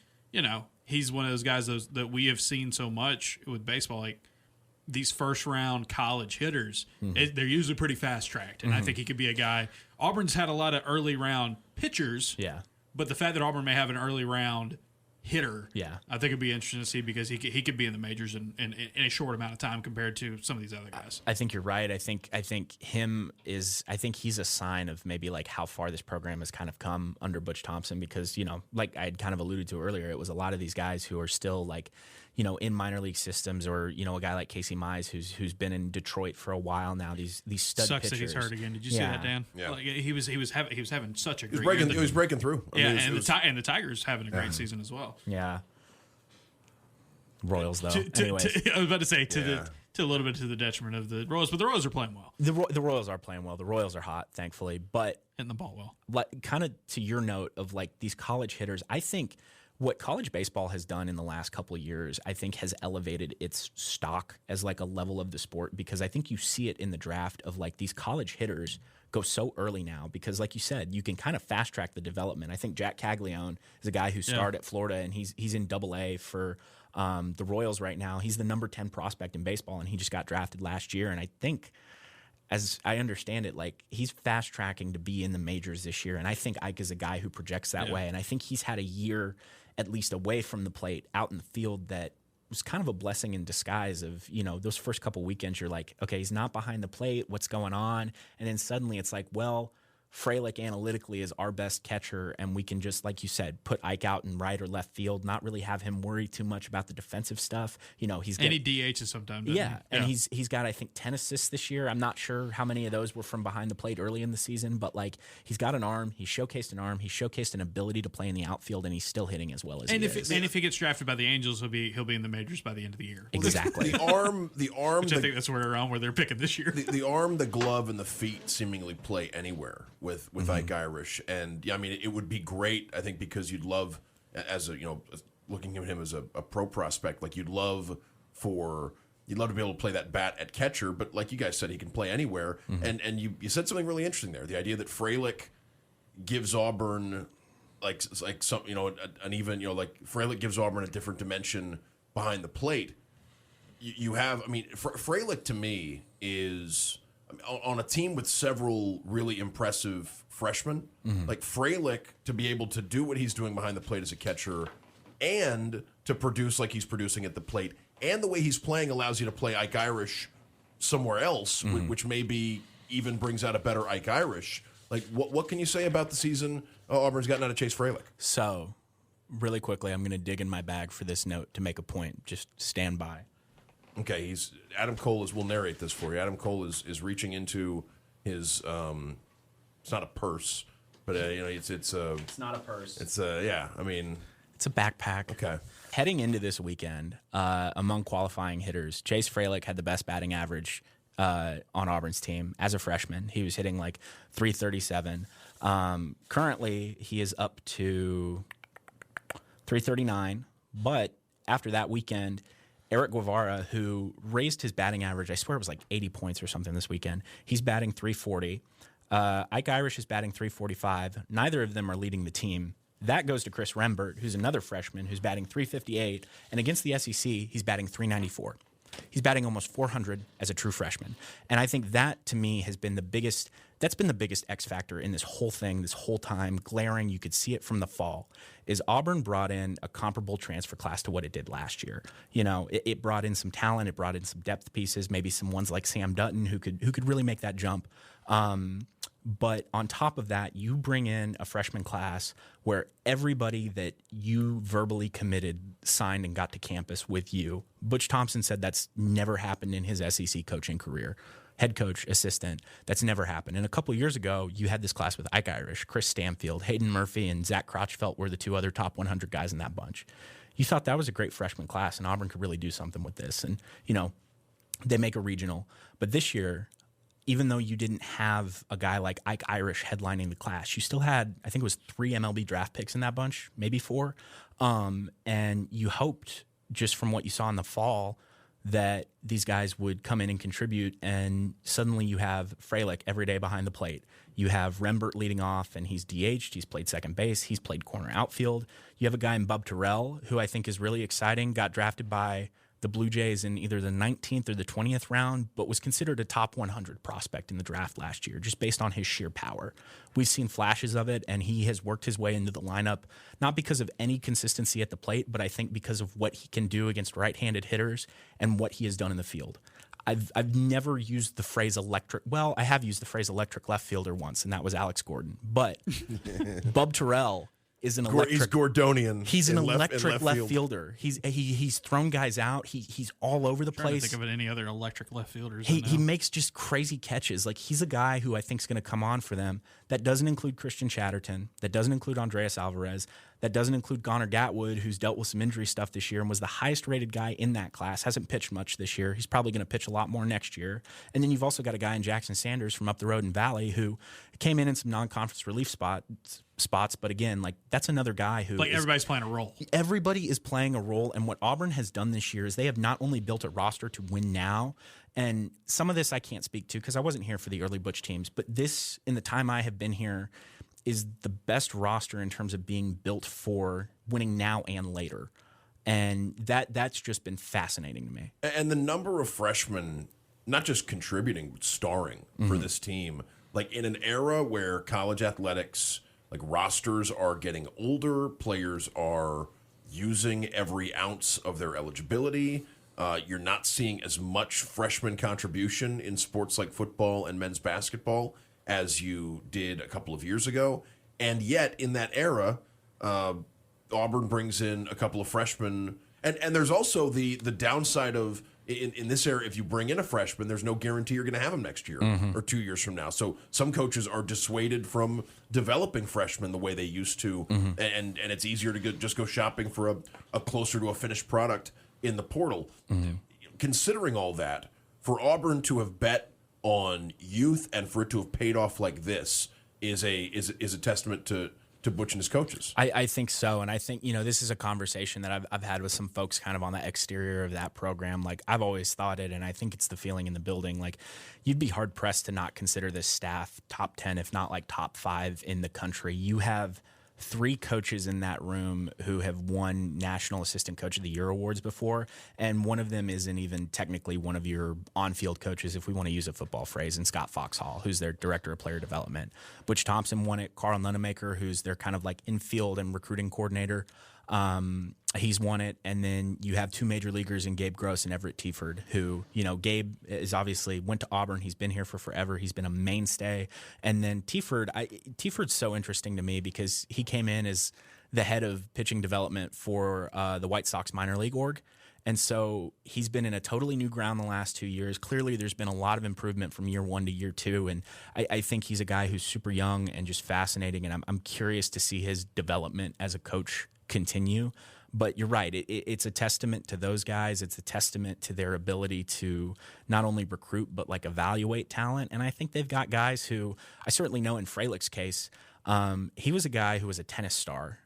he's one of those guys that we have seen so much with baseball, like these first round college hitters. They're usually pretty fast tracked, and I think he could be a guy. Auburn's had a lot of early round pitchers, but the fact that Auburn may have an early round hitter, I think it'd be interesting to see because he could be in the majors in a short amount of time compared to some of these other guys. I think you're right. I think he's a sign of maybe like how far this program has kind of come under Butch Thompson because, like I had kind of alluded to earlier, it was a lot of these guys who are still like, in minor league systems or, a guy like Casey Mize who's been in Detroit for a while now, these stud Sucks pitchers. that he's hurt again. Did you see that, Dan? Yeah. Like, he was having such a great year. He was breaking through. And the Tigers having a great season as well. Yeah. Royals though. Anyways. I was about to say to a little bit to the detriment of the Royals, but the Royals are playing well. The Royals are playing well. The Royals are hot, thankfully, but hitting the ball well. Like kind of to your note of like these college hitters, I think what college baseball has done in the last couple of years, I think has elevated its stock as like a level of the sport because I think you see it in the draft of like these college hitters go so early now because like you said, you can kind of fast track the development. I think Jack Caglione is a guy who started at Florida and he's in Double-A for the Royals right now. He's the number 10 prospect in baseball and he just got drafted last year. And I think as I understand it, like he's fast tracking to be in the majors this year. And I think Ike is a guy who projects that way. And I think he's had a year at least away from the plate out in the field that was kind of a blessing in disguise of, those first couple weekends, you're like, okay, he's not behind the plate. What's going on? And then suddenly it's like, well, Frelick analytically is our best catcher, and we can just, like you said, put Ike out in right or left field, not really have him worry too much about the defensive stuff. He's and he DHs sometimes. And he's got I think 10 assists this year. I'm not sure how many of those were from behind the plate early in the season, but like he's got an arm. He showcased an arm. He showcased an ability to play in the outfield, and he's still hitting as well as he is. And if he gets drafted by the Angels, he'll be in the majors by the end of the year. Exactly. The arm. Which I think that's around where they're picking this year. The arm, the glove, and the feet seemingly play anywhere with Ike Irish, and I mean it would be great. I think because you'd love as a looking at him as a pro prospect, like you'd love to be able to play that bat at catcher, but like you guys said, he can play anywhere. And you said something really interesting there. The idea that Frelick gives Auburn like some an even like Frelick gives Auburn a different dimension behind the plate. You have Frelick to me is on a team with several really impressive freshmen, like Frelick to be able to do what he's doing behind the plate as a catcher and to produce like he's producing at the plate, and the way he's playing allows you to play Ike Irish somewhere else, which maybe even brings out a better Ike Irish. Like, what can you say about the season Auburn's gotten out of Chase Frelick? So, really quickly, I'm going to dig in my bag for this note to make a point. Just stand by. Okay, Adam Cole will narrate this for you. Adam Cole is reaching into his it's not a purse, but it's not a purse. It's it's a backpack. Okay. Heading into this weekend, among qualifying hitters, Chase Frelick had the best batting average on Auburn's team as a freshman. He was hitting like 337. Currently, he is up to 339, but after that weekend, Eric Guevara, who raised his batting average, I swear it was like 80 points or something this weekend. He's batting 340. Ike Irish is batting 345. Neither of them are leading the team. That goes to Chris Rembert, who's another freshman, who's batting 358. And against the SEC, he's batting 394. He's batting almost 400 as a true freshman. And I think that, to me, has been the biggest X factor in this whole thing, this whole time, glaring. You could see it from the fall, is Auburn brought in a comparable transfer class to what it did last year. It brought in some talent, it brought in some depth pieces, maybe some ones like Sam Dutton who could really make that jump. But on top of that, you bring in a freshman class where everybody that you verbally committed signed and got to campus with you. Butch Thompson said that's never happened in his SEC coaching career. Head coach, assistant, that's never happened. And a couple years ago, you had this class with Ike Irish, Chris Stanfield, Hayden Murphy, and Zach Crotchfelt were the two other top 100 guys in that bunch. You thought that was a great freshman class, and Auburn could really do something with this. And, they make a regional. But this year, even though you didn't have a guy like Ike Irish headlining the class, you still had, I think it was 3 MLB draft picks in that bunch, maybe 4. And you hoped, just from what you saw in the fall, that these guys would come in and contribute, and suddenly you have Frelick every day behind the plate. You have Rembert leading off, and he's DH'd. He's played second base. He's played corner outfield. You have a guy in Bub Terrell, who I think is really exciting, got drafted by the Blue Jays in either the 19th or the 20th round, but was considered a top 100 prospect in the draft last year, just based on his sheer power. We've seen flashes of it, and he has worked his way into the lineup, not because of any consistency at the plate, but I think because of what he can do against right-handed hitters and what he has done in the field. I've never used the phrase electric. Well, I have used the phrase electric left fielder once, and that was Alex Gordon. But Bub Terrell is an electric. He's Gordonian. He's an electric left fielder. He's thrown guys out. He's all over the place. Trying to think of any other electric left fielders. He makes just crazy catches. Like, he's a guy who I think is going to come on for them. That doesn't include Christian Chatterton. That doesn't include Andreas Alvarez. That doesn't include Connor Gatwood, who's dealt with some injury stuff this year and was the highest rated guy in that class. Hasn't pitched much this year. He's probably going to pitch a lot more next year. And then you've also got a guy in Jackson Sanders from up the road in Valley who came in some non-conference relief spots. But again, like, that's another guy who everybody's playing a role. Everybody is playing a role. And what Auburn has done this year is they have not only built a roster to win now, and some of this I can't speak to because I wasn't here for the early Butch teams, but this, in the time I have been here, is the best roster in terms of being built for winning now and later. And that's just been fascinating to me. And the number of freshmen, not just contributing, but starring for this team, like in an era where college athletics, like rosters are getting older, players are using every ounce of their eligibility. You're not seeing as much freshman contribution in sports like football and men's basketball as you did a couple of years ago. And yet, in that era, Auburn brings in a couple of freshmen. And there's also the downside of, in this era, if you bring in a freshman, there's no guarantee you're going to have him next year or 2 years from now. So some coaches are dissuaded from developing freshmen the way they used to. And it's easier to just go shopping for a closer to a finished product in the portal. Considering all that, for Auburn to have bet on youth and for it to have paid off like this is a testament to Butch and his coaches. I think so, and I think, this is a conversation that I've had with some folks kind of on the exterior of that program. Like, I've always thought it, and I think it's the feeling in the building. Like, you'd be hard pressed to not consider this staff top 10, if not like top 5 in the country. You have 3 coaches in that room who have won National Assistant Coach of the Year awards before, and one of them isn't even technically one of your on-field coaches, if we want to use a football phrase, and Scott Foxhall, who's their Director of Player Development. Butch Thompson won it. Carl Nunemaker, who's their kind of like infield and recruiting coordinator, he's won it. And then you have 2 major leaguers in Gabe Gross and Everett Tieford, who, Gabe is obviously went to Auburn. He's been here for forever. He's been a mainstay. And then Tieford's so interesting to me because he came in as the head of pitching development for the White Sox minor league org. And so he's been in a totally new ground the last 2 years. Clearly, there's been a lot of improvement from year 1 to year 2. And I think he's a guy who's super young and just fascinating. And I'm curious to see his development as a coach continue. But you're right. It's a testament to those guys. It's a testament to their ability to not only recruit, but like evaluate talent. And I think they've got guys who I certainly know in Frelick's case, he was a guy who was a tennis star.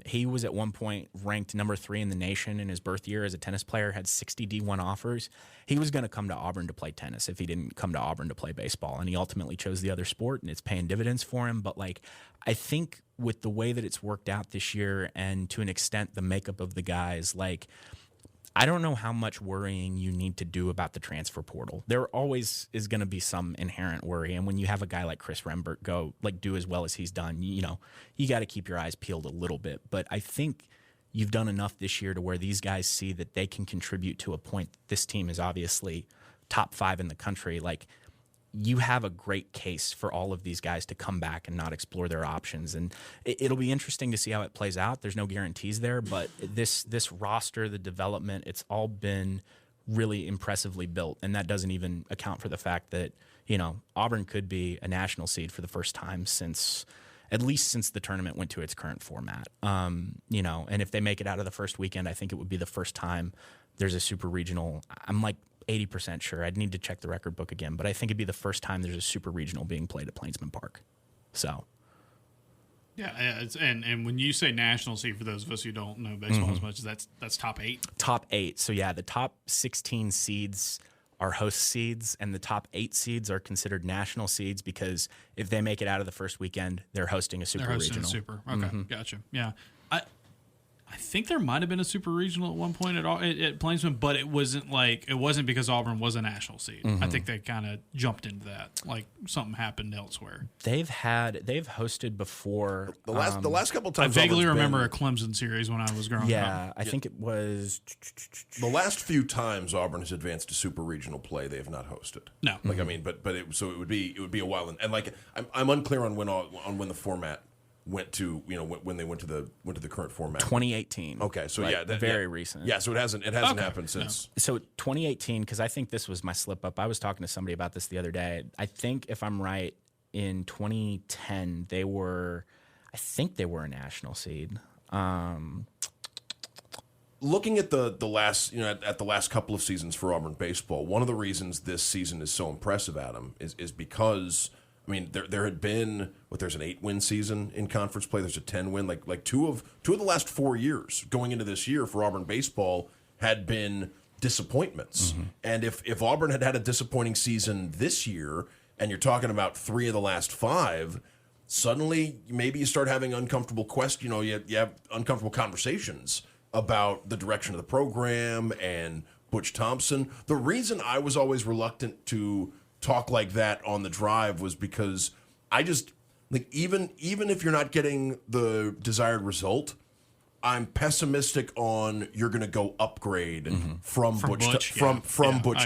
He was at one point ranked number 3 in the nation in his birth year as a tennis player, had 60 D1 offers. He was going to come to Auburn to play tennis if he didn't come to Auburn to play baseball. And he ultimately chose the other sport, and it's paying dividends for him. But like, I think with the way that it's worked out this year and to an extent the makeup of the guys, like, I don't know how much worrying you need to do about the transfer portal. There always is going to be some inherent worry. And when you have a guy like Chris Rembert do as well as he's done, you got to keep your eyes peeled a little bit. But I think you've done enough this year to where these guys see that they can contribute to a point. This team is obviously top 5 in the country. Like, you have a great case for all of these guys to come back and not explore their options. And it'll be interesting to see how it plays out. There's no guarantees there, but this roster, the development, it's all been really impressively built. And that doesn't even account for the fact that, Auburn could be a national seed for the first time at least since the tournament went to its current format. And if they make it out of the first weekend, I think it would be the first time there's a super regional. I'm like 80% sure. I'd need to check the record book again, but I think it'd be the first time there's a super regional being played at Plainsman Park. So, Yeah, and when you say national seed, for those of us who don't know baseball as much, that's top 8. Top 8. So yeah, the top 16 seeds are host seeds, and the top 8 seeds are considered national seeds because if they make it out of the first weekend, they're hosting a super regional. Okay, gotcha. Yeah, I think there might have been a super regional at one point at Plainsman, but it wasn't because Auburn was a national seed. I think they kind of jumped into that, like something happened elsewhere. They've hosted before. The last couple times. I vaguely remember a Clemson series when I was growing up. Yeah, I think it was the last few times Auburn has advanced to super regional play, they have not hosted. No, I mean, but it would be a while, and like I'm unclear on when the format went to when they went to the current format. 2018. Okay, so very recent. Yeah, so it hasn't happened since. No. So 2018, because I think this was my slip up. I was talking to somebody about this the other day. I think if I'm right, in 2010 they were a national seed. Looking at the last at the last couple of seasons for Auburn baseball, one of the reasons this season is so impressive, Adam, is because. I mean, there had been there's an 8-win season in conference play. There's a 10-win. Like two of the last 4 years going into this year for Auburn baseball had been disappointments. And if Auburn had a disappointing season this year, and you're talking about 3 of the last 5, suddenly maybe you start having uncomfortable you have uncomfortable conversations about the direction of the program and Butch Thompson. The reason I was always reluctant to talk like that on the drive was because I just even if you're not getting the desired result, I'm pessimistic on you're going to go upgrade from Butch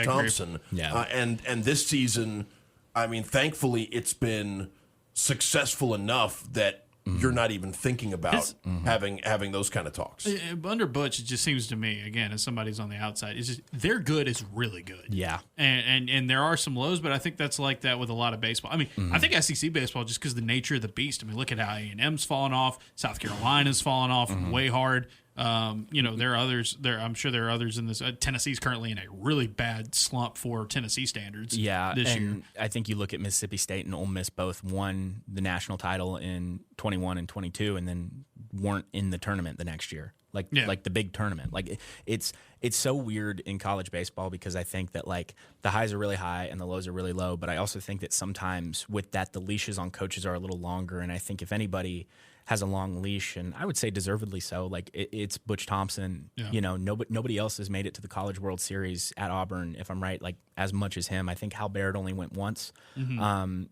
Thompson. Yeah. And this season, I mean, thankfully it's been successful enough that you're not even thinking about having those kind of talks. Under Butch, it just seems to me, again, as somebody's on the outside, it's just their good is really good. Yeah. And there are some lows, but I think that's like that with a lot of baseball. I mean, I think SEC baseball, just because of the nature of the beast, I mean, look at how A&M's fallen off, South Carolina's fallen off way hard. There are others there. I'm sure there are others in this. Tennessee's currently in a really bad slump for Tennessee standards. Yeah, this year. I think you look at Mississippi State and Ole Miss both won the national title in 21 and 22, and then weren't in the tournament the next year. Like the big tournament. Like it's so weird in college baseball because I think that like the highs are really high and the lows are really low. But I also think that sometimes with that the leashes on coaches are a little longer, and I think if anybody has a long leash, and I would say deservedly so. Like it's Butch Thompson. Yeah. Nobody else has made it to the College World Series at Auburn, if I'm right, like as much as him. I think Hal Baird only went once. And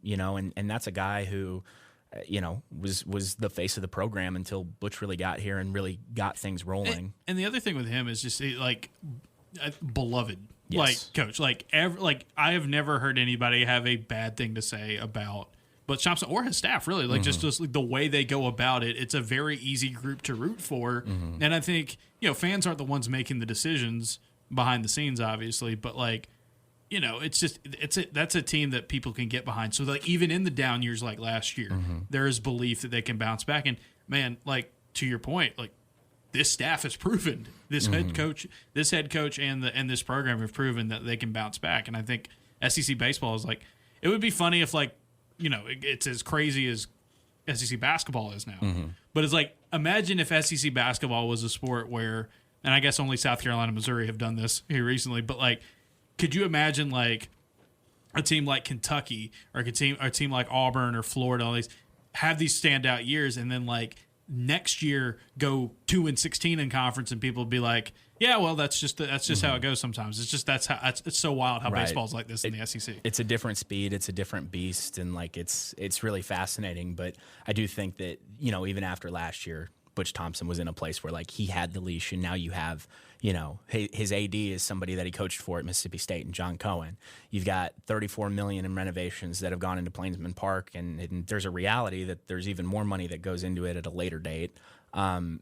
that's a guy who, was the face of the program until Butch really got here and really got things rolling. And the other thing with him is just beloved. Yes. Coach. I have never heard anybody have a bad thing to say about Butch Thompson or his staff, really. Just like the way they go about it, it's a very easy group to root for. And I think, fans aren't the ones making the decisions behind the scenes, obviously, but that's a team that people can get behind. So even in the down years like last year, there is belief that they can bounce back. And man, to your point, this staff has proven, this head coach and this program have proven that they can bounce back. And I think SEC baseball is it would be funny if it's as crazy as SEC basketball is now. But it's imagine if SEC basketball was a sport where, and I guess only South Carolina, Missouri have done this here recently, but could you imagine a team like Kentucky or a team like Auburn or Florida, all these have these standout years, and then next year go 2-16 in conference, and people would be like, yeah, well, that's just how it goes sometimes. It's just it's so wild how baseball's like this in the SEC. It's a different speed, it's a different beast, and it's really fascinating. But I do think that even after last year, Butch Thompson was in a place where he had the leash, and now you have his AD is somebody that he coached for at Mississippi State, and John Cohen. You've got $34 million in renovations that have gone into Plainsman Park, and there's a reality that there's even more money that goes into it at a later date.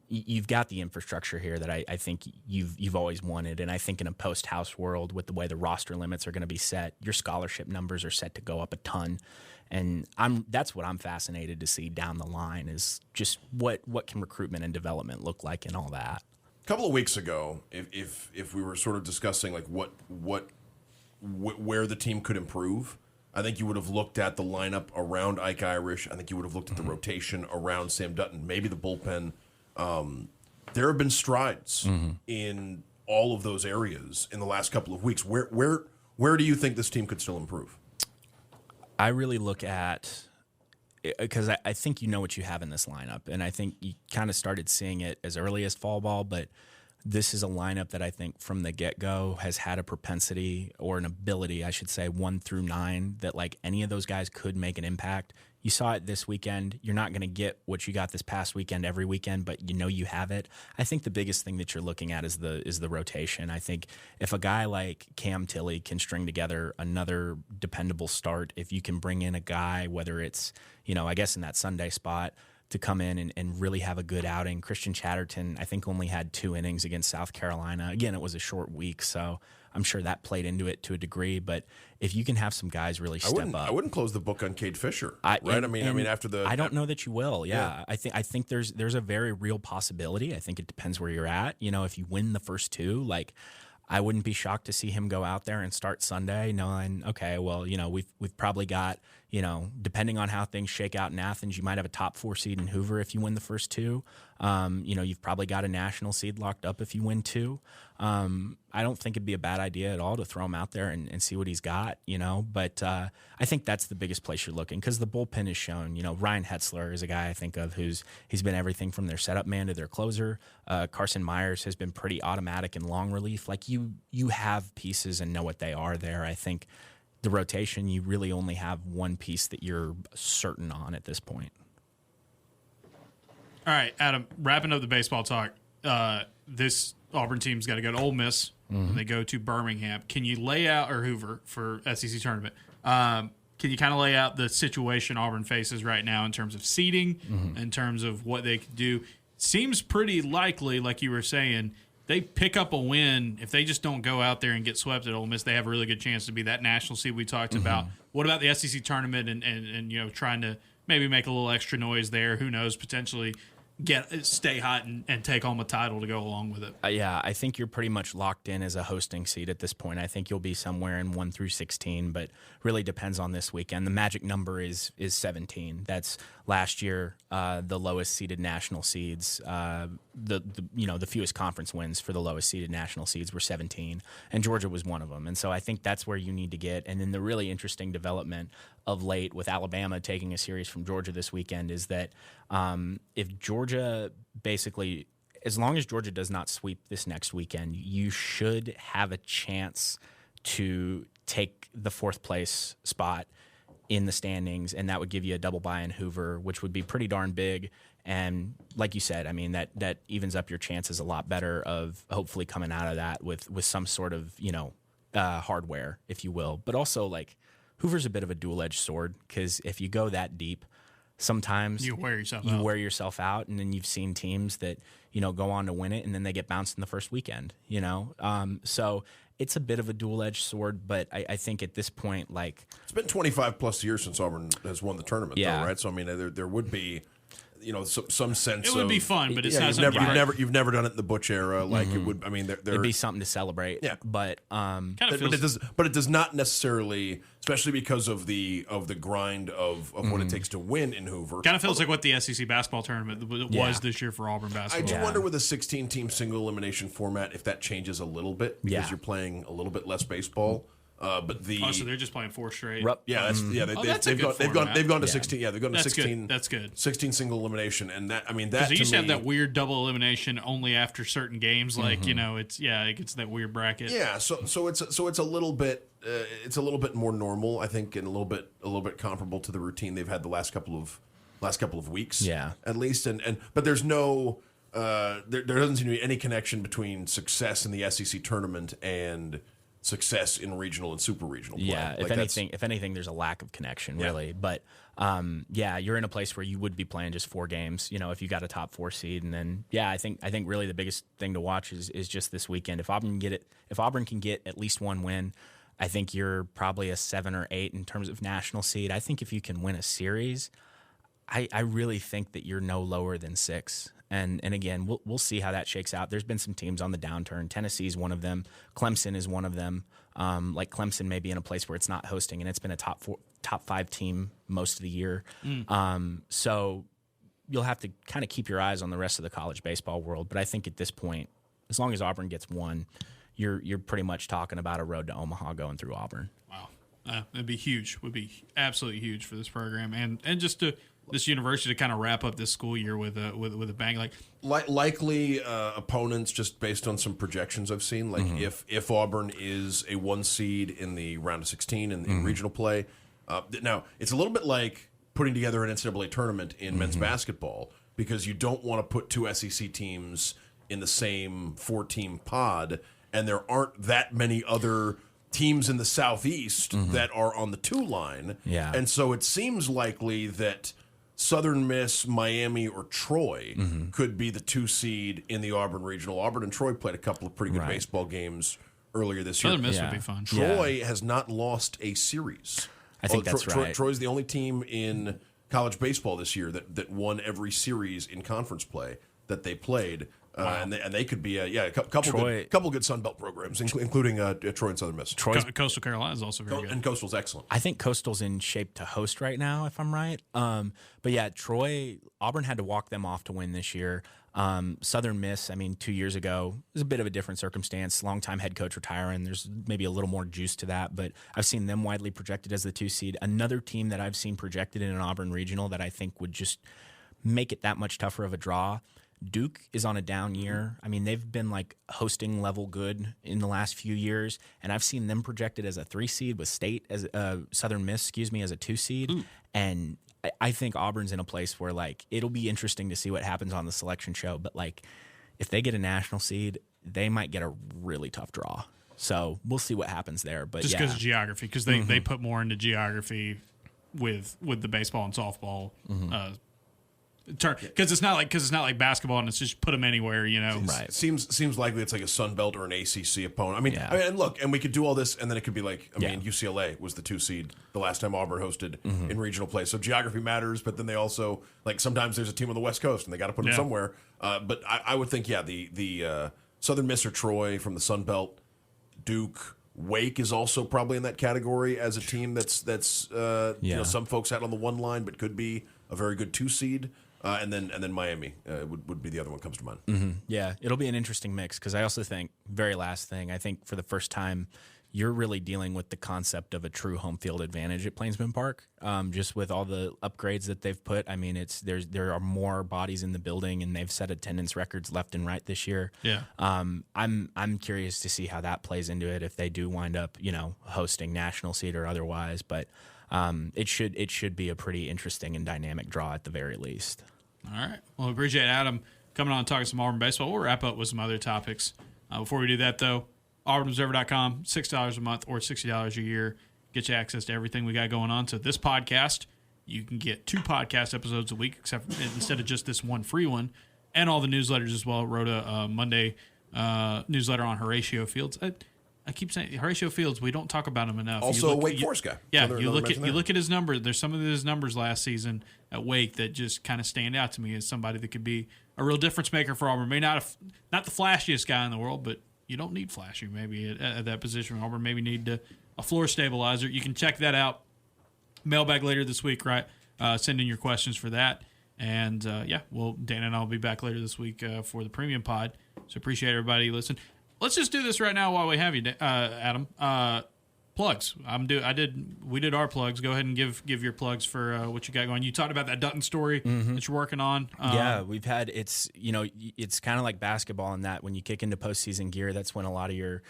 You've got the infrastructure here that I think you've always wanted, and I think in a post-house world with the way the roster limits are going to be set, your scholarship numbers are set to go up a ton, and that's what I'm fascinated to see down the line is just what can recruitment and development look like and all that. A couple of weeks ago, if we were sort of discussing where the team could improve, I think you would have looked at the lineup around Ike Irish. I think you would have looked at the rotation around Sam Dutton, maybe the bullpen. There have been strides in all of those areas in the last couple of weeks. Where do you think this team could still improve? I really look at, because I think you know what you have in this lineup, and I think you kind of started seeing it as early as fall ball, but this is a lineup that I think from the get-go has had a propensity, or an ability, I should say, 1 through 9, that like any of those guys could make an impact. You saw it this weekend. You're not going to get what you got this past weekend every weekend, but you know you have it. I think the biggest thing that you're looking at is the rotation. I think if a guy like Cam Tilley can string together another dependable start, if you can bring in a guy, whether it's, I guess in that Sunday spot, to come in and really have a good outing. Christian Chatterton, I think, only had 2 innings against South Carolina. Again, it was a short week, so I'm sure that played into it to a degree. But if you can have some guys really step up, I wouldn't close the book on Cade Fisher, right? I mean, after the, I don't know that you will. Yeah. I think there's a very real possibility. I think it depends where you're at. If you win the first 2, like, I wouldn't be shocked to see him go out there and start Sunday knowing, okay, well, we've probably got, depending on how things shake out in Athens, you might have a top 4 seed in Hoover if you win the first 2. You've probably got a national seed locked up if you win 2. I don't think it'd be a bad idea at all to throw him out there and see what he's got, but I think that's the biggest place you're looking, because the bullpen has shown, Ryan Hetzler is a guy I think of he's been everything from their setup man to their closer. Carson Myers has been pretty automatic in long relief. Like you have pieces and know what they are there. I think the rotation, you really only have one piece that you're certain on at this point. All right, Adam, wrapping up the baseball talk, this Auburn team's got to go to Ole Miss, and they go to Birmingham. Can you lay out, or Hoover for SEC tournament, can you kind of lay out the situation Auburn faces right now in terms of seeding, in terms of what they could do? Seems pretty likely, like you were saying, they pick up a win. If they just don't go out there and get swept at Ole Miss, they have a really good chance to be that national seed we talked about. What about the SEC tournament and trying to maybe make a little extra noise there? Who knows, potentially stay hot and take home a title to go along with it. Yeah, I think you're pretty much locked in as a hosting seed at this point. I think you'll be somewhere in 1 through 16, but really depends on this weekend. The magic number is 17. That's last year the lowest seeded national seeds. The fewest conference wins for the lowest seeded national seeds were 17, and Georgia was one of them. And so I think that's where you need to get. And then the really interesting development of late with Alabama taking a series from Georgia this weekend is that if Georgia basically, as long as Georgia does not sweep this next weekend, you should have a chance to take the 4th place spot in the standings, and that would give you a double bye in Hoover, which would be pretty darn big. And like you said, I mean, that evens up your chances a lot better of hopefully coming out of that with some sort of, hardware, if you will. But also, like, Hoover's a bit of a dual-edged sword, because if you go that deep, sometimes you wear yourself out, and then you've seen teams that, go on to win it, and then they get bounced in the first weekend, So it's a bit of a dual-edged sword, but I think at this point, like... It's been 25-plus years since Auburn has won the tournament, though, right? So, I mean, there would be... some sense. It would be fun, but it's not something you've never done it in the Butch era. Like it would. I mean, it'd be something to celebrate. Yeah, but it does not necessarily, especially because of the grind of what it takes to win in Hoover. Kind of feels like what the SEC basketball tournament was this year for Auburn basketball. I do wonder with a 16-team single elimination format if that changes a little bit because you're playing a little bit less baseball. But so they're just playing 4 straight. They've gone to 16. Yeah, they've gone to 16. That's good. 16 single elimination, and that they used to have that weird double elimination only after certain games. Like it gets that weird bracket. Yeah, so it's a little bit more normal, I think, and a little bit comparable to the routine they've had the last couple of weeks. Yeah, at least, but there's no there doesn't seem to be any connection between success in the SEC tournament and success in regional and super regional play. Yeah, if anything, there's a lack of connection, really. But you're in a place where you would be playing just 4 games. If you got a top 4 seed, and then I think really the biggest thing to watch is just this weekend. If Auburn can get at least 1 win, I think you're probably a 7 or 8 in terms of national seed. I think if you can win a series, I really think that you're no lower than 6. And again, we'll see how that shakes out. There's been some teams on the downturn. Tennessee is one of them. Clemson is one of them. Like Clemson may be in a place where it's not hosting, and it's been a top 5 team most of the year. So you'll have to kind of keep your eyes on the rest of the college baseball world. But I think at this point, as long as Auburn gets one, you're pretty much talking about a road to Omaha going through Auburn. Wow, it'd be huge. Would be absolutely huge for this program, and just to this university to kind of wrap up this school year with a bang. Likely opponents, just based on some projections I've seen. Like if Auburn is a 1 seed in the round of 16 in regional play, now it's a little bit like putting together an NCAA tournament in men's basketball, because you don't want to put 2 SEC teams in the same 4-team pod, and there aren't that many other teams in the Southeast that are on the 2 line. Yeah. And so it seems likely that Southern Miss, Miami, or Troy could be the 2 seed in the Auburn Regional. Auburn and Troy played a couple of pretty good baseball games earlier this year. Southern Miss would be fun. Troy has not lost a series. I think that's right. Troy's the only team in college baseball this year that won every series in conference play that they played. And they could be a couple good Sun Belt programs, including Troy and Southern Miss. Coastal Carolina is also very good, and Coastal's excellent. I think Coastal's in shape to host right now, if I'm right. But yeah, Auburn had to walk them off to win this year. Southern Miss, 2 years ago, it was a bit of a different circumstance. Longtime head coach retiring. There's maybe a little more juice to that, but I've seen them widely projected as the 2 seed. Another team that I've seen projected in an Auburn regional that I think would just make it that much tougher of a draw. Duke is on a down year. They've been like hosting level good in the last few years, and I've seen them projected as a 3 seed with State as Southern Miss, as a 2 seed. And I think Auburn's in a place where it'll be interesting to see what happens on the selection show. But if they get a national seed, they might get a really tough draw. So we'll see what happens there. But just because of geography, because they put more into geography with the baseball and softball. Because it's not like basketball and it's just put them anywhere, Right. Seems likely it's like a Sun Belt or an ACC opponent. And look, and we could do all this, and then it could be UCLA was the 2 seed the last time Auburn hosted in regional play. So geography matters, but then they also sometimes there's a team on the West Coast and they got to put them somewhere. But I would think the Southern Miss or Troy from the Sun Belt, Duke. Wake is also probably in that category as a team that's some folks had on the 1 line, but could be a very good 2 seed. And then Miami would be the other one that comes to mind. Yeah, it'll be an interesting mix, because I also think, very last thing, I think for the first time, you're really dealing with the concept of a true home field advantage at Plainsman Park. Just with all the upgrades that they've put, there are more bodies in the building, and they've set attendance records left and right this year. Yeah. I'm curious to see how that plays into it if they do wind up, hosting national seed or otherwise, but. It should be a pretty interesting and dynamic draw at the very least. All right. Well, appreciate Adam coming on and talking some Auburn baseball. We'll wrap up with some other topics. Before we do that, though, AuburnObserver.com, $6 a month or $60 a year. Get you access to everything we got going on. So this podcast, you can get 2 podcast episodes a week, instead of just this one free one, and all the newsletters as well. Wrote a Monday newsletter on Horatio Fields. I keep saying Horatio Fields. We don't talk about him enough. Also, a Wake Forest guy. Yeah, you look at his numbers. There's some of his numbers last season at Wake that just kind of stand out to me as somebody that could be a real difference maker for Auburn. Maybe not the flashiest guy in the world, but you don't need flashy maybe at that position. Auburn maybe need a floor stabilizer. You can check that out. Mailbag later this week, right? Send in your questions for that. And Dan and I will be back later this week for the premium pod. So appreciate everybody listening. Let's just do this right now while we have you, Adam. Plugs. We did our plugs. Go ahead and give your plugs for what you got going. You talked about that Dutton story that you're working on. We've had it's kind of like basketball in that when you kick into postseason gear, that's when a lot of your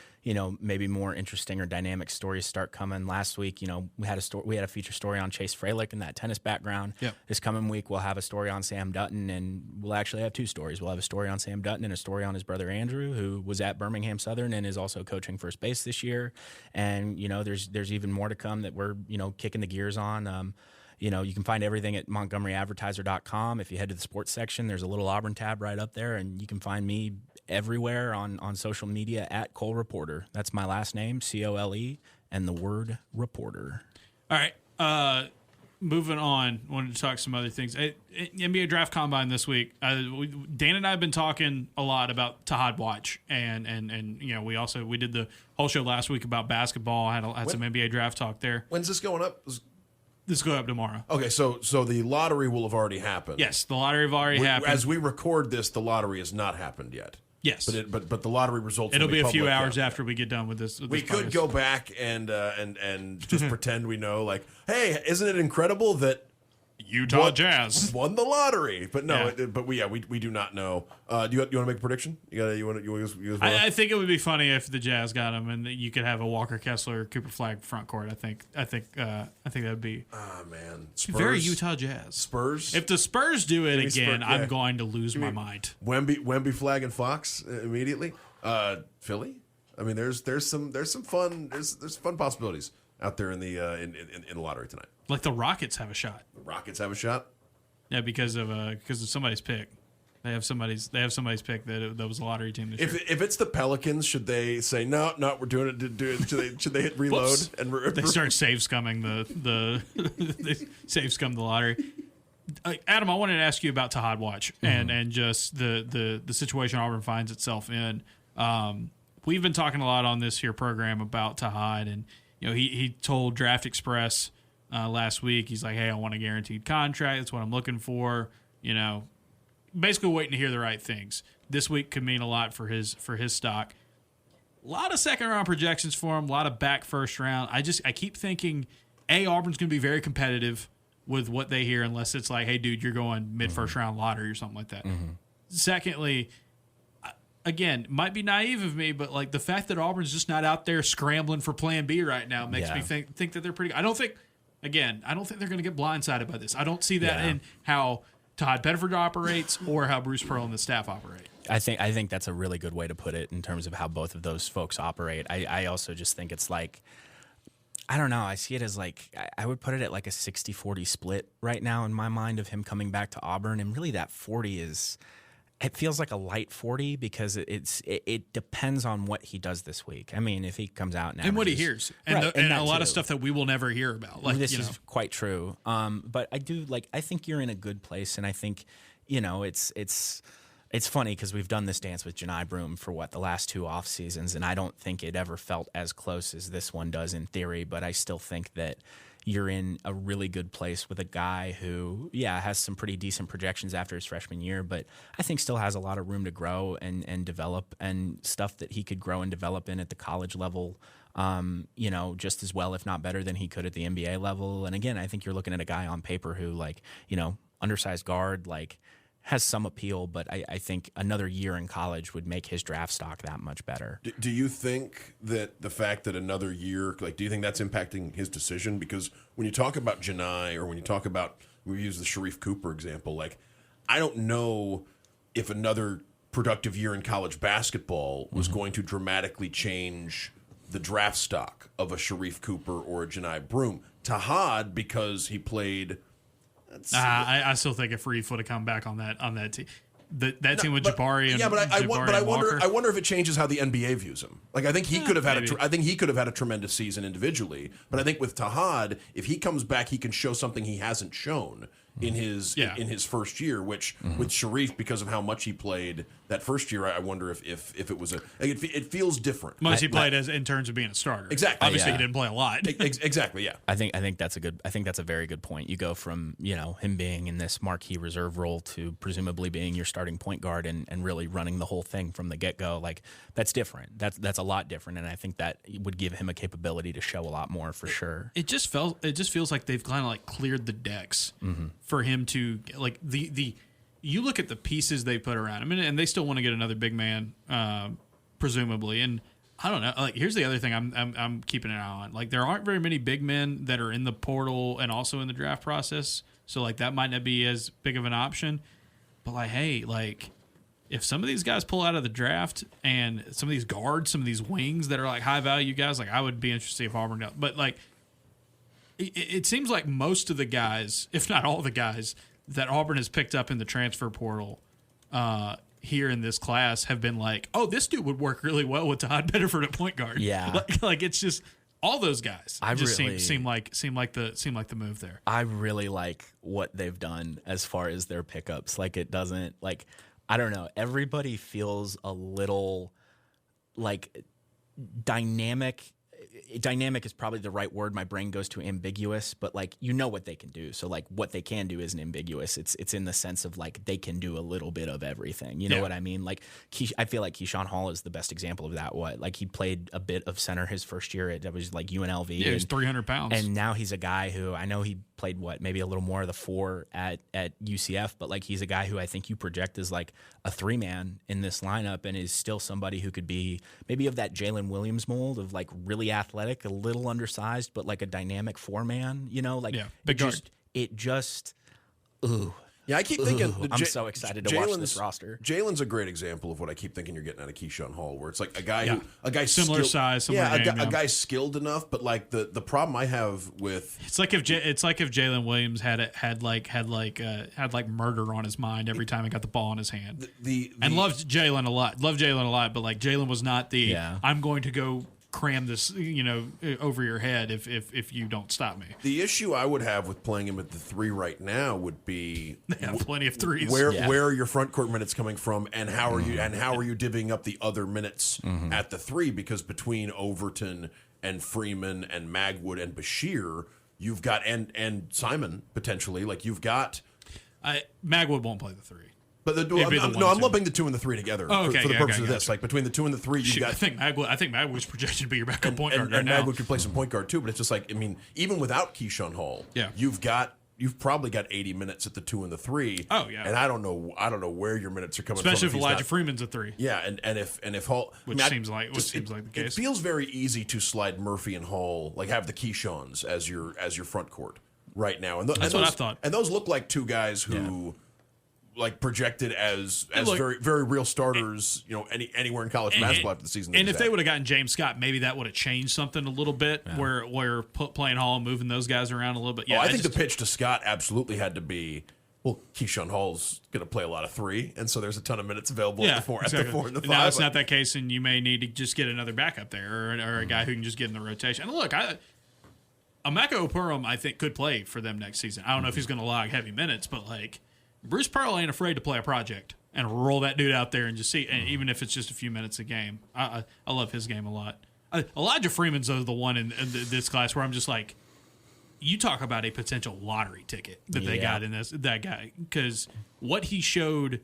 maybe more interesting or dynamic stories start coming. Last week, we had a feature story on Chase Fralick and that tennis background. Yep. This coming week, we'll have a story on Sam Dutton, and we'll actually have 2 stories. We'll have a story on Sam Dutton and a story on his brother Andrew, who was at Birmingham Southern and is also coaching first base this year. And there's even more to come that we're kicking the gears on. You can find everything at MontgomeryAdvertiser.com. If you head to the sports section, there's a little Auburn tab right up there, and you can find me everywhere on social media at Cole Reporter. That's my last name, Cole, and the word reporter. All right. moving on, wanted to talk some other things. NBA Draft Combine this week. Dan and I have been talking a lot about Tahad Watch, and you know we did the whole show last week about basketball. Had some NBA Draft talk there. When's this going up? This will go up tomorrow. Okay, so the lottery will have already happened. Yes, the lottery have already happened. As we record this, the lottery has not happened yet. Yes, but the lottery results. It'll will be a few public hours after we get done with this. We could go back and just pretend we know. Like, hey, isn't it incredible that Utah Jazz won the lottery? But no, we do not know. Do you want to make a prediction? I think it would be funny if the Jazz got him, and you could have a Walker Kessler, Cooper Flagg front court. I think that would be. Oh man, Spurs, very Utah Jazz. Spurs. If the Spurs do it again, I'm yeah. going to lose my mind. Wemby, Flagg, and Fox immediately. Philly. I mean, there's some fun possibilities out there in the in the lottery tonight. Like the Rockets have a shot. The Rockets have a shot. Yeah, because of somebody's pick. They have somebody's pick that was a lottery team this year. If it's the Pelicans, should they say no? We're doing it. Should they hit reload they start save scumming they save scum the lottery? Adam, I wanted to ask you about Tahad Watch and just the situation Auburn finds itself in. We've been talking a lot on this here program about Tahad, and he told Draft Express last week, he's like, hey, I want a guaranteed contract. That's what I'm looking for. Basically waiting to hear the right things. This week could mean a lot for his stock. A lot of second round projections for him, a lot of back first round. I keep thinking, Auburn's going to be very competitive with what they hear, unless it's like, hey, dude, you're going mid first round lottery or something like that. Secondly, again, might be naive of me, but like the fact that Auburn's just not out there scrambling for Plan B right now makes me think that they're pretty. I don't think they're going to get blindsided by this. I don't see that in how Todd Bedford operates or how Bruce Pearl and the staff operate. I think that's a really good way to put it in terms of how both of those folks operate. I also just think it's like, I don't know. I see it as like, I would put it at like a 60-40 split right now in my mind of him coming back to Auburn. And really that 40 it feels like a light 40 because it depends on what he does this week. I mean, if he comes out and what he hears and a lot of stuff that we will never hear about. Like this is quite true. But I think you're in a good place, and I think it's funny because we've done this dance with Janai Broom for the last 2 off seasons, and I don't think it ever felt as close as this one does in theory. But I still think that you're in a really good place with a guy who, has some pretty decent projections after his freshman year, but I think still has a lot of room to grow and develop, and stuff that he could grow and develop in at the college level, just as well, if not better than he could at the NBA level. And again, I think you're looking at a guy on paper who, undersized guard, has some appeal, but I think another year in college would make his draft stock that much better. Do you think that the fact that another year, do you think that's impacting his decision? Because when you talk about Janai, or when you talk about, we use the Sharif Cooper example, I don't know if another productive year in college basketball was going to dramatically change the draft stock of a Sharif Cooper or a Janai Broom. Tahad, because he played... I still think if Reef would have come back on that team, that team with Jabari and I wonder if it changes how the NBA views him. I think he could have had a tremendous season individually, but I think with Tahad, if he comes back, he can show something he hasn't shown in his first year. Which with Sharif, because of how much he played that first year, I wonder if it was it feels different. Most he played as in terms of being a starter. Exactly. Obviously, he didn't play a lot. Exactly. Yeah. I think that's a very good point. You go from him being in this marquee reserve role to presumably being your starting point guard and really running the whole thing from the get go. That's different. That's a lot different, and I think that would give him a capability to show a lot more for sure. It just feels like they've kind of cleared the decks for him to you look at the pieces they put around him, and they still want to get another big man, presumably. And I don't know. Here's the other thing I'm keeping an eye on. There aren't very many big men that are in the portal and also in the draft process, so that might not be as big of an option. But if some of these guys pull out of the draft, and some of these guards, some of these wings that are high value guys, I would be interested if Auburn got. But it seems like most of the guys, if not all the guys, that Auburn has picked up in the transfer portal here in this class have been this dude would work really well with Todd Bedford at point guard. Yeah. It's just all those guys seem like the move there. I really like what they've done as far as their pickups. Like it doesn't like I don't know. Everybody feels a little like dynamic. Dynamic is probably the right word. My brain goes to ambiguous, but like you know what they can do. So like what they can do isn't ambiguous. It's in the sense of like they can do a little bit of everything. You know what I mean? Like I feel like Keyshawn Hall is the best example of that. Like he played a bit of center his first year at was like UNLV. Yeah, he's 300 pounds, and now he's a guy who I know he played maybe a little more of the 4 at UCF, but like he's a guy who I think you project as like a 3-man in this lineup, and is still somebody who could be maybe of that Jalen Williams mold of like really athletic, a little undersized, but like a dynamic 4-man, you know, like it just, ooh. Yeah, I keep thinking. I'm so excited to watch this roster. Jalen's a great example of what I keep thinking you're getting out of Keyshawn Hall, where it's like a guy similar size, similar game, a guy skilled enough, but like the problem I have with it's like if Jalen Williams had murder on his mind every time he got the ball in his hand, and loved Jalen a lot, but like Jalen was not the I'm going to go cram this, over your head if you don't stop me. The issue I would have with playing him at the 3 right now would be they have plenty of threes. Where are your front court minutes coming from, and how are you divvying up the other minutes at the 3? Because between Overton and Freeman and Magwood and Bashir, you've got and Simon potentially, like you've got. Magwood won't play the 3. But I'm lumping the 2 and the 3 together for the purpose of this. Like between the 2 and the 3, you got. I think Magwood's projected to be your backup point guard right now. And Magwood could play some point guard too. But it's just like, I mean, even without Keyshawn Hall, you've probably got 80 minutes at the 2 and the 3. Oh yeah. And I don't know where your minutes are coming especially from. Especially if Elijah Freeman's a 3. Yeah, and if Hall, seems like the case. It feels very easy to slide Murphy and Hall, like have the Keyshawns as your front court right now. And that's what I thought. And those look like 2 guys who. Yeah. Like projected as very very real starters, anywhere in college basketball after the season. And if they would have gotten James Scott, maybe that would have changed something a little bit. Yeah. Where playing Hall and moving those guys around a little bit. Yeah, I think the pitch to Scott absolutely had to be, well, Keyshawn Hall's going to play a lot of 3, and so there's a ton of minutes available at the 4 and the 5. Now it's not that case, and you may need to just get another backup there or a guy who can just get in the rotation. And look, Emeka Okporo, I think, could play for them next season. I don't know if he's going to log heavy minutes, but like. Bruce Pearl ain't afraid to play a project and roll that dude out there and just see, and even if it's just a few minutes a game. I love his game a lot. Elijah Freeman's the one in this class where I'm just like, you talk about a potential lottery ticket that they got in that guy, because what he showed,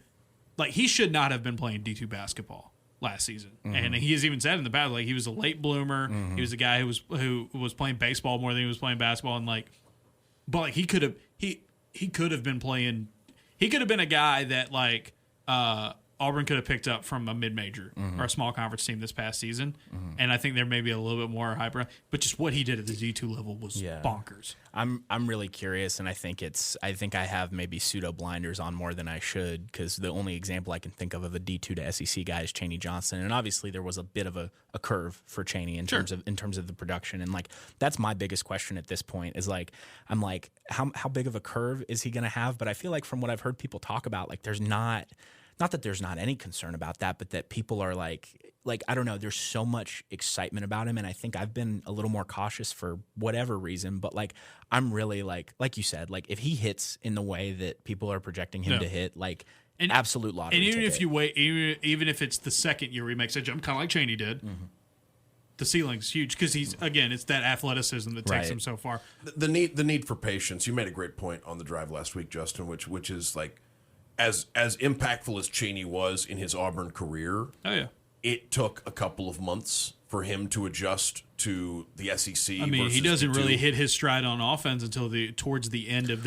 like he should not have been playing D2 basketball last season, and he has even said in the battle like he was a late bloomer. He was a guy who was playing baseball more than he was playing basketball, and like, but like he could have been playing. He could have been a guy that, like, Auburn could have picked up from a mid-major or a small conference team this past season, and I think there may be a little bit more hype around. But just what he did at the D2 level was bonkers. I'm really curious, and I think I have maybe pseudo blinders on more than I should, because the only example I can think of a D2 to SEC guy is Chaney Johnson, and obviously there was a bit of a curve for Chaney in terms of the production, and like that's my biggest question at this point is like I'm like how big of a curve is he going to have? But I feel like from what I've heard people talk about, like there's not that there's not any concern about that, but that people are like I don't know, there's so much excitement about him, and I think I've been a little more cautious for whatever reason, but like I'm really like you said, like if he hits in the way that people are projecting him to hit, like absolute lottery. And even ticket. if you wait, even if it's the second year he makes a jump, kind of like Chaney did, the ceiling's huge because it's that athleticism that takes him so far. The need for patience. You made a great point on the drive last week, Justin, which is like as impactful as Chaney was in his Auburn career. Oh yeah. It took a couple of months for him to adjust to the SEC. I mean, he doesn't really hit his stride on offense until towards the end of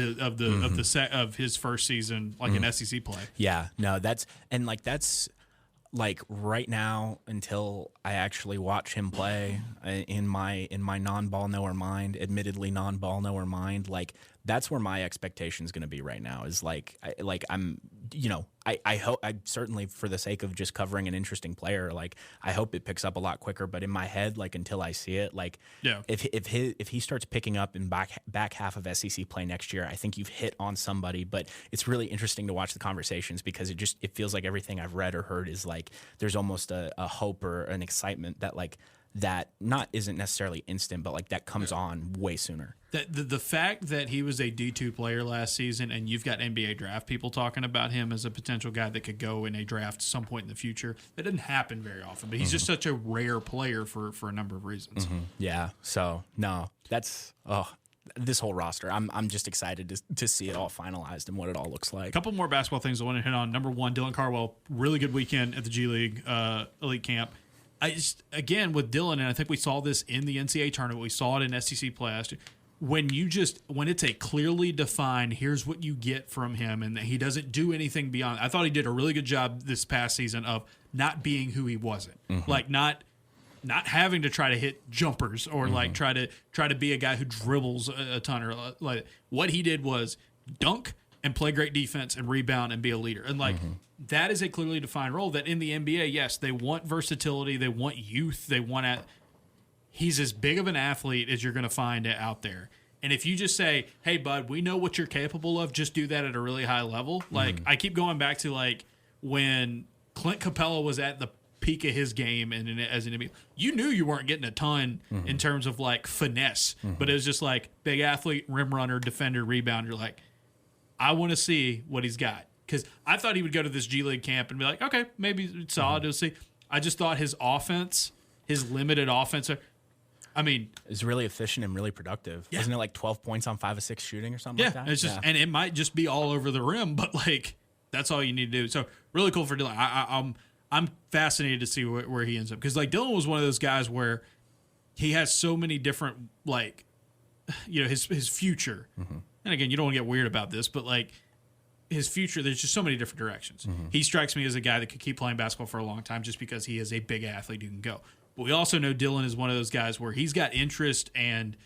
his first season, like in SEC play. Yeah, no, that's like right now until I actually watch him play in my non-ball knower mind, admittedly non-ball knower mind, like that's where my expectation is going to be right now. Is I hope, I certainly for the sake of just covering an interesting player, like I hope it picks up a lot quicker. But in my head, like until I see it, like if he starts picking up in back half of SEC play next year, I think you've hit on somebody. But it's really interesting to watch the conversations because it feels like everything I've read or heard is like there's almost a hope or an excitement that like that isn't necessarily instant, but like that comes on way sooner. The fact that he was a D2 player last season, and you've got NBA draft people talking about him as a potential guy that could go in a draft some point in the future, that doesn't happen very often. But he's just such a rare player for a number of reasons. Yeah. So no, that's this whole roster. I'm just excited to see it all finalized and what it all looks like. A couple more basketball things I want to hit on. Number one, Dylan Cardwell, really good weekend at the G League Elite Camp. Again, with Dylan, and I think we saw this in the NCAA tournament, we saw it in SEC play last year. When it's a clearly defined, here's what you get from him, and that he doesn't do anything beyond. I thought he did a really good job this past season of not being who he wasn't, like not having to try to hit jumpers or like try to be a guy who dribbles a ton, or like what he did was dunk and play great defense and rebound and be a leader, and like that is a clearly defined role that in the NBA, yes, they want versatility, they want youth, they want he's as big of an athlete as you're going to find out there. And if you just say, hey, bud, we know what you're capable of, just do that at a really high level. Like, I keep going back to, like, when Clint Capella was at the peak of his game and as an NBA, you knew you weren't getting a ton in terms of, like, finesse. But it was just, like, big athlete, rim runner, defender, rebounder. Like, I want to see what he's got. Because I thought he would go to this G League camp and be like, okay, maybe it's solid. We'll see. I just thought his offense, his limited offense, I mean, it's really efficient and really productive. Yeah. Wasn't it like 12 points on 5 of 6 shooting or something like that? It's just, and it might just be all over the rim, but like that's all you need to do. So really cool for Dylan. I'm fascinated to see where he ends up, because like Dylan was one of those guys where he has so many different, like, you know, his future. And again, you don't want to get weird about this, but like his future, there's just so many different directions. He strikes me as a guy that could keep playing basketball for a long time just because he is a big athlete who can go. But we also know Dylan is one of those guys where he's got interest and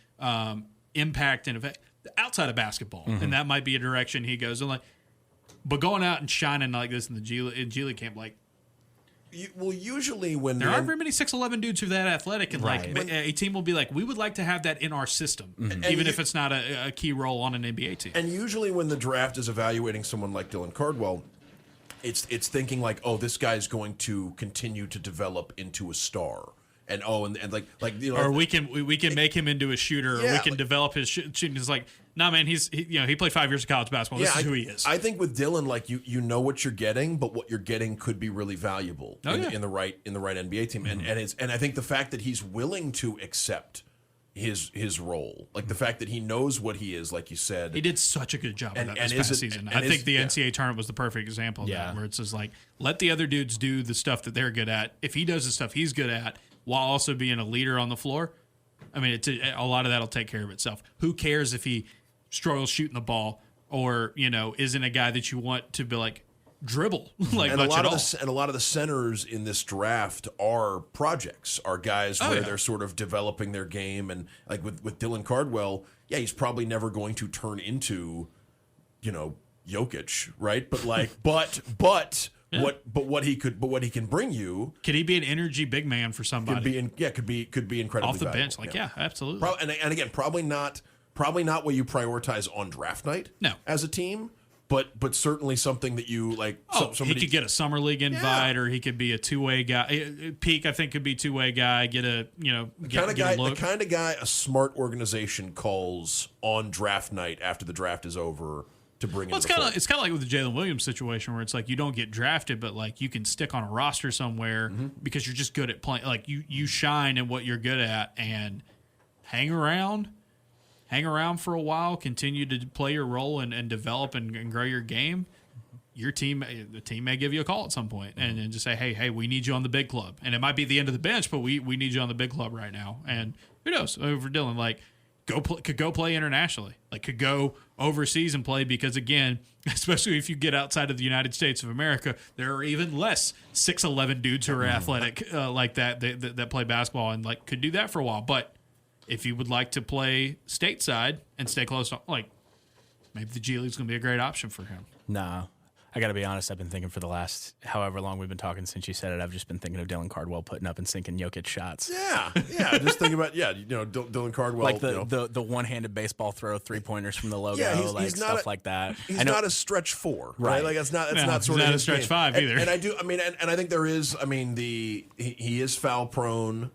impact and effect outside of basketball, and that might be a direction he goes. And like, but going out and shining like this in the G League camp, like, usually when there aren't very many 6'11" dudes who are that athletic, and like a team will be like, we would like to have that in our system, even if it's not a key role on an NBA team. And usually when the draft is evaluating someone like Dylan Cardwell, it's thinking like, oh, this guy's going to continue to develop into a star. And like you know, or we can make him into a shooter, or we can develop his shooting. It's like, nah, man, he played 5 years of college basketball. This is who he is. I think with Dylan, like you know what you're getting, but what you're getting could be really valuable in the right NBA team. And I think the fact that he's willing to accept his role, like the fact that he knows what he is, like you said, he did such a good job of that this past season. I think the NCAA tournament was the perfect example of that, where it's just like, let the other dudes do the stuff that they're good at. If he does the stuff he's good at, while also being a leader on the floor, I mean, a lot of that will take care of itself. Who cares if he struggles shooting the ball, or, you know, isn't a guy that you want to be like dribble like and much a lot at of all. And a lot of the centers in this draft are projects, are guys where they're sort of developing their game. And like with Dylan Cardwell, he's probably never going to turn into, you know, Jokic, right? But like, but what he can bring you? Could he be an energy big man for somebody? Could be incredibly off the valuable. bench. Like, absolutely. And again, probably not what you prioritize on draft night. No, as a team, but certainly something that you like. He could get a summer league invite, or he could be a two-way guy. Peak, I think, could be two-way guy. Get a the kind of guy a smart organization calls on draft night after the draft is over. It's kind of like with the Jalen Williams situation, where it's like you don't get drafted, but like you can stick on a roster somewhere because you're just good at playing. Like you shine in what you're good at, and hang around for a while, continue to play your role and develop and grow your game. The team may give you a call at some point and just say, hey, we need you on the big club. And it might be the end of the bench, but we need you on the big club right now. And who knows, over Dylan, like, could go play internationally, like could go overseas and play, because again, especially if you get outside of the United States of America, there are even less 6'11" dudes who are athletic like that play basketball, and like could do that for a while. But if you would like to play stateside and stay close to, like, maybe the G League's going to be a great option for him. Nah. I got to be honest, I've been thinking for the last however long we've been talking since you said it, I've just been thinking of Dylan Cardwell putting up and sinking Jokic shots. Yeah. Just thinking about, Dylan Cardwell. Like the one-handed baseball throw, three-pointers from the logo, he's stuff like that. He's not a stretch four, right? Like it's not sort of not a stretch game. Five either. And I think there is, he is foul prone.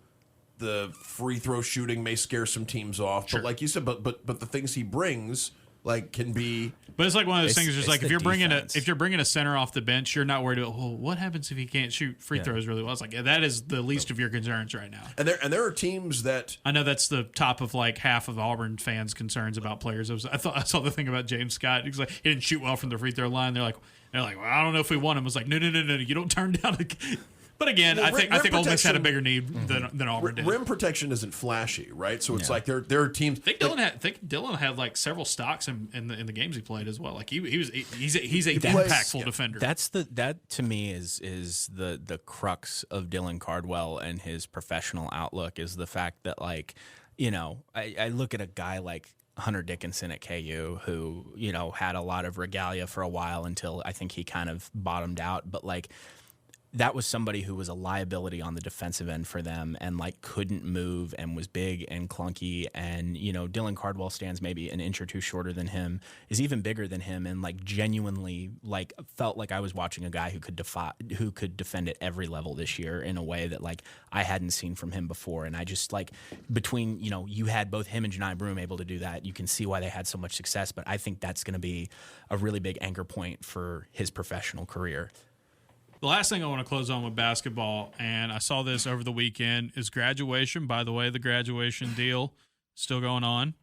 the free throw shooting may scare some teams off, but like you said, but the things he brings like can be. But it's like one of those things. Just like if you're defense. bringing a center off the bench, you're not worried about what happens if he can't shoot free throws really well. It's like that is the least of your concerns right now. And there are teams that I know that's the top of like half of Auburn fans' concerns about players. I saw the thing about James Scott. He was like he didn't shoot well from the free throw line. They're like, well, I don't know if we want him. I was like, no, you don't turn down. But again, I think Ole Miss had a bigger need than Auburn did. Rim protection isn't flashy, right? So it's like there are teams. I think Dylan had like several stocks in the games he played as well. Like he's a impactful defender. That to me is the crux of Dylan Cardwell and his professional outlook is the fact that like I look at a guy like Hunter Dickinson at KU who had a lot of regalia for a while until I think he kind of bottomed out, but like. That was somebody who was a liability on the defensive end for them and like couldn't move and was big and clunky. And, Dylan Cardwell stands maybe an inch or two shorter than him, is even bigger than him, and like genuinely like felt like I was watching a guy who could defend at every level this year in a way that like I hadn't seen from him before. And I just like between, you had both him and Janai Broome able to do that. You can see why they had so much success, but I think that's going to be a really big anchor point for his professional career. The last thing I want to close on with basketball, and I saw this over the weekend, is graduation. By the way, the graduation deal still going on.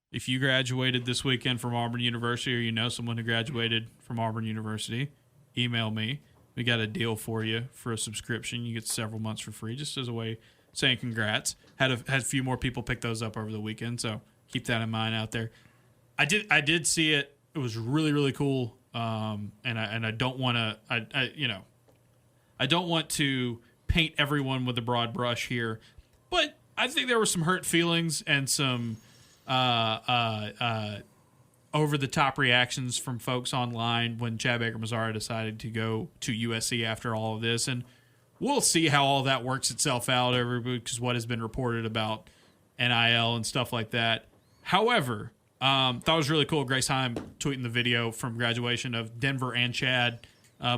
If you graduated this weekend from Auburn University or you know someone who graduated from Auburn University, email me. We got a deal for you for a subscription. You get several months for free, just as a way of saying congrats. Had a few more people pick those up over the weekend, so keep that in mind out there. I did see it. It was really, really cool, and I don't want to I don't want to paint everyone with a broad brush here, but I think there were some hurt feelings and some over-the-top reactions from folks online when Chad Baker-Mazara decided to go to USC after all of this. And we'll see how all that works itself out because what has been reported about NIL and stuff like that. However, thought it was really cool. Grace Heim tweeting the video from graduation of Denver and Chad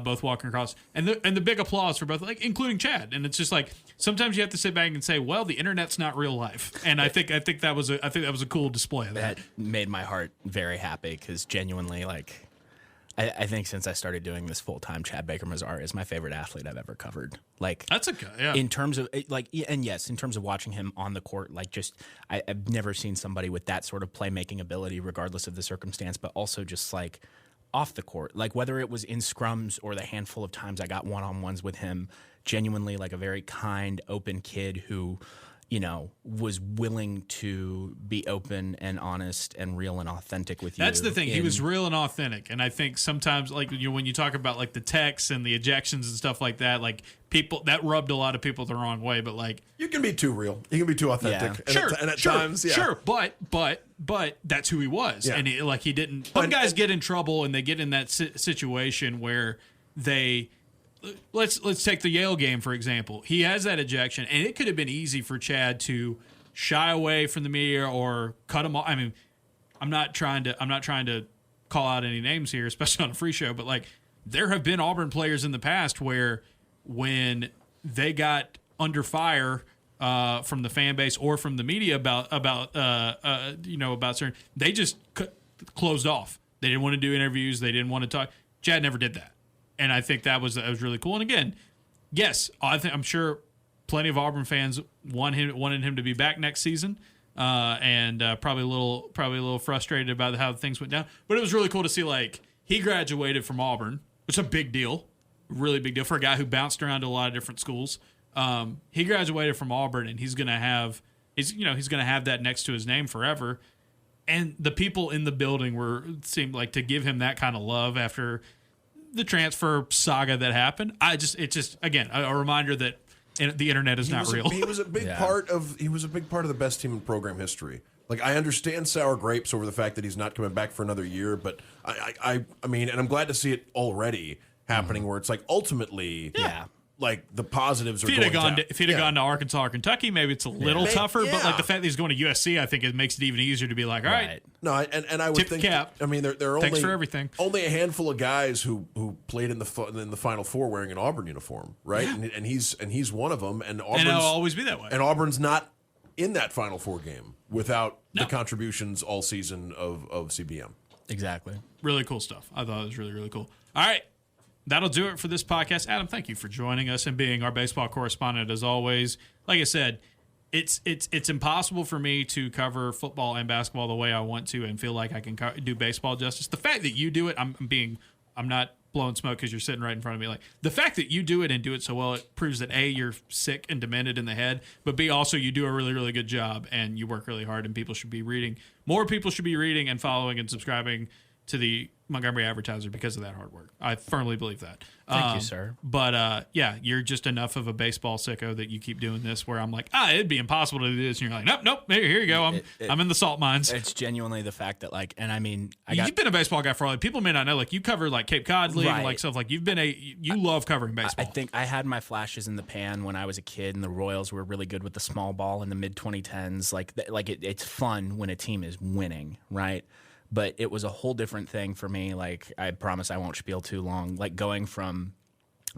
both walking across, and the big applause for both, like including Chad. And it's just like sometimes you have to sit back and say, well, the internet's not real life. And I think that was a cool display of that. That made my heart very happy because genuinely, like, I think since I started doing this full time, Chad Baker-Mazara is my favorite athlete I've ever covered. Like that's a guy, yeah. In terms of like, and yes, in terms of watching him on the court, like just I've never seen somebody with that sort of playmaking ability, regardless of the circumstance, but also just like. Off the court, like whether it was in scrums or the handful of times I got one-on-ones with him, genuinely like a very kind, open kid who, was willing to be open and honest and real and authentic with you. That's the thing. He was real and authentic. And I think sometimes like when you talk about like the texts and the ejections and stuff like that, like people that rubbed a lot of people the wrong way, but like you can be too real. You can be too authentic. Yeah. And at times, yeah. Sure, but that's who he was. Yeah. And he didn't. Some guys get in trouble and they get in that situation where they. Let's take the Yale game for example. He has that ejection, and it could have been easy for Chad to shy away from the media or cut him off. I mean, I'm not trying to call out any names here, especially on a free show, but like there have been Auburn players in the past where when they got under fire from the fan base or from the media about certain, they just closed off. They didn't want to do interviews. They didn't want to talk. Chad never did that. And I think that was really cool. And again, yes, I'm sure plenty of Auburn fans wanted him to be back next season, and probably a little frustrated about how things went down. But it was really cool to see like he graduated from Auburn, which is a big deal, really big deal for a guy who bounced around to a lot of different schools. He graduated from Auburn, and he's gonna have that next to his name forever. And the people in the building seemed like to give him that kind of love after the transfer saga that happened. It's just again a reminder that the internet is not real. He was a big part of the best team in program history. Like I understand sour grapes over the fact that he's not coming back for another year, but I mean, and I'm glad to see it already happening where it's like ultimately, like the positives are if going gone down. if he'd have gone to Arkansas or Kentucky, maybe it's a little tougher. But like the fact that he's going to USC, I think it makes it even easier to be like, all right. No, and I would Tip think. cap. I mean, there are Thanks for everything. only a handful of guys who played in the Final Four wearing an Auburn uniform, right? Yeah. And he's one of them. And Auburn's, it'll always be that way. And Auburn's not in that Final Four game without the contributions all season of CBM. Exactly. Really cool stuff. I thought it was really, really cool. All right. That'll do it for this podcast. Adam, thank you for joining us and being our baseball correspondent as always. Like I said, it's impossible for me to cover football and basketball the way I want to and feel like I can do baseball justice. The fact that you do it, I'm not blowing smoke because you're sitting right in front of me. Like the fact that you do it and do it so well, it proves that A, you're sick and demented in the head, but B, also you do a really, really good job and you work really hard and people should be reading. More people should be reading and following and subscribing to the Montgomery Advertiser because of that hard work. I firmly believe that. Thank you, sir. But yeah, you're just enough of a baseball sicko that you keep doing this where I'm like, it'd be impossible to do this. And you're like, nope, here you go. I'm in the salt mines. It's genuinely the fact that like, and I mean, you've been a baseball guy for all. People may not know, like you cover like Cape Cod League and like stuff. Like you love covering baseball. I think I had my flashes in the pan when I was a kid, and the Royals were really good with the small ball in the mid 2010s. It's fun when a team is winning, right? But it was a whole different thing for me. Like, I promise I won't spiel too long. Like, going from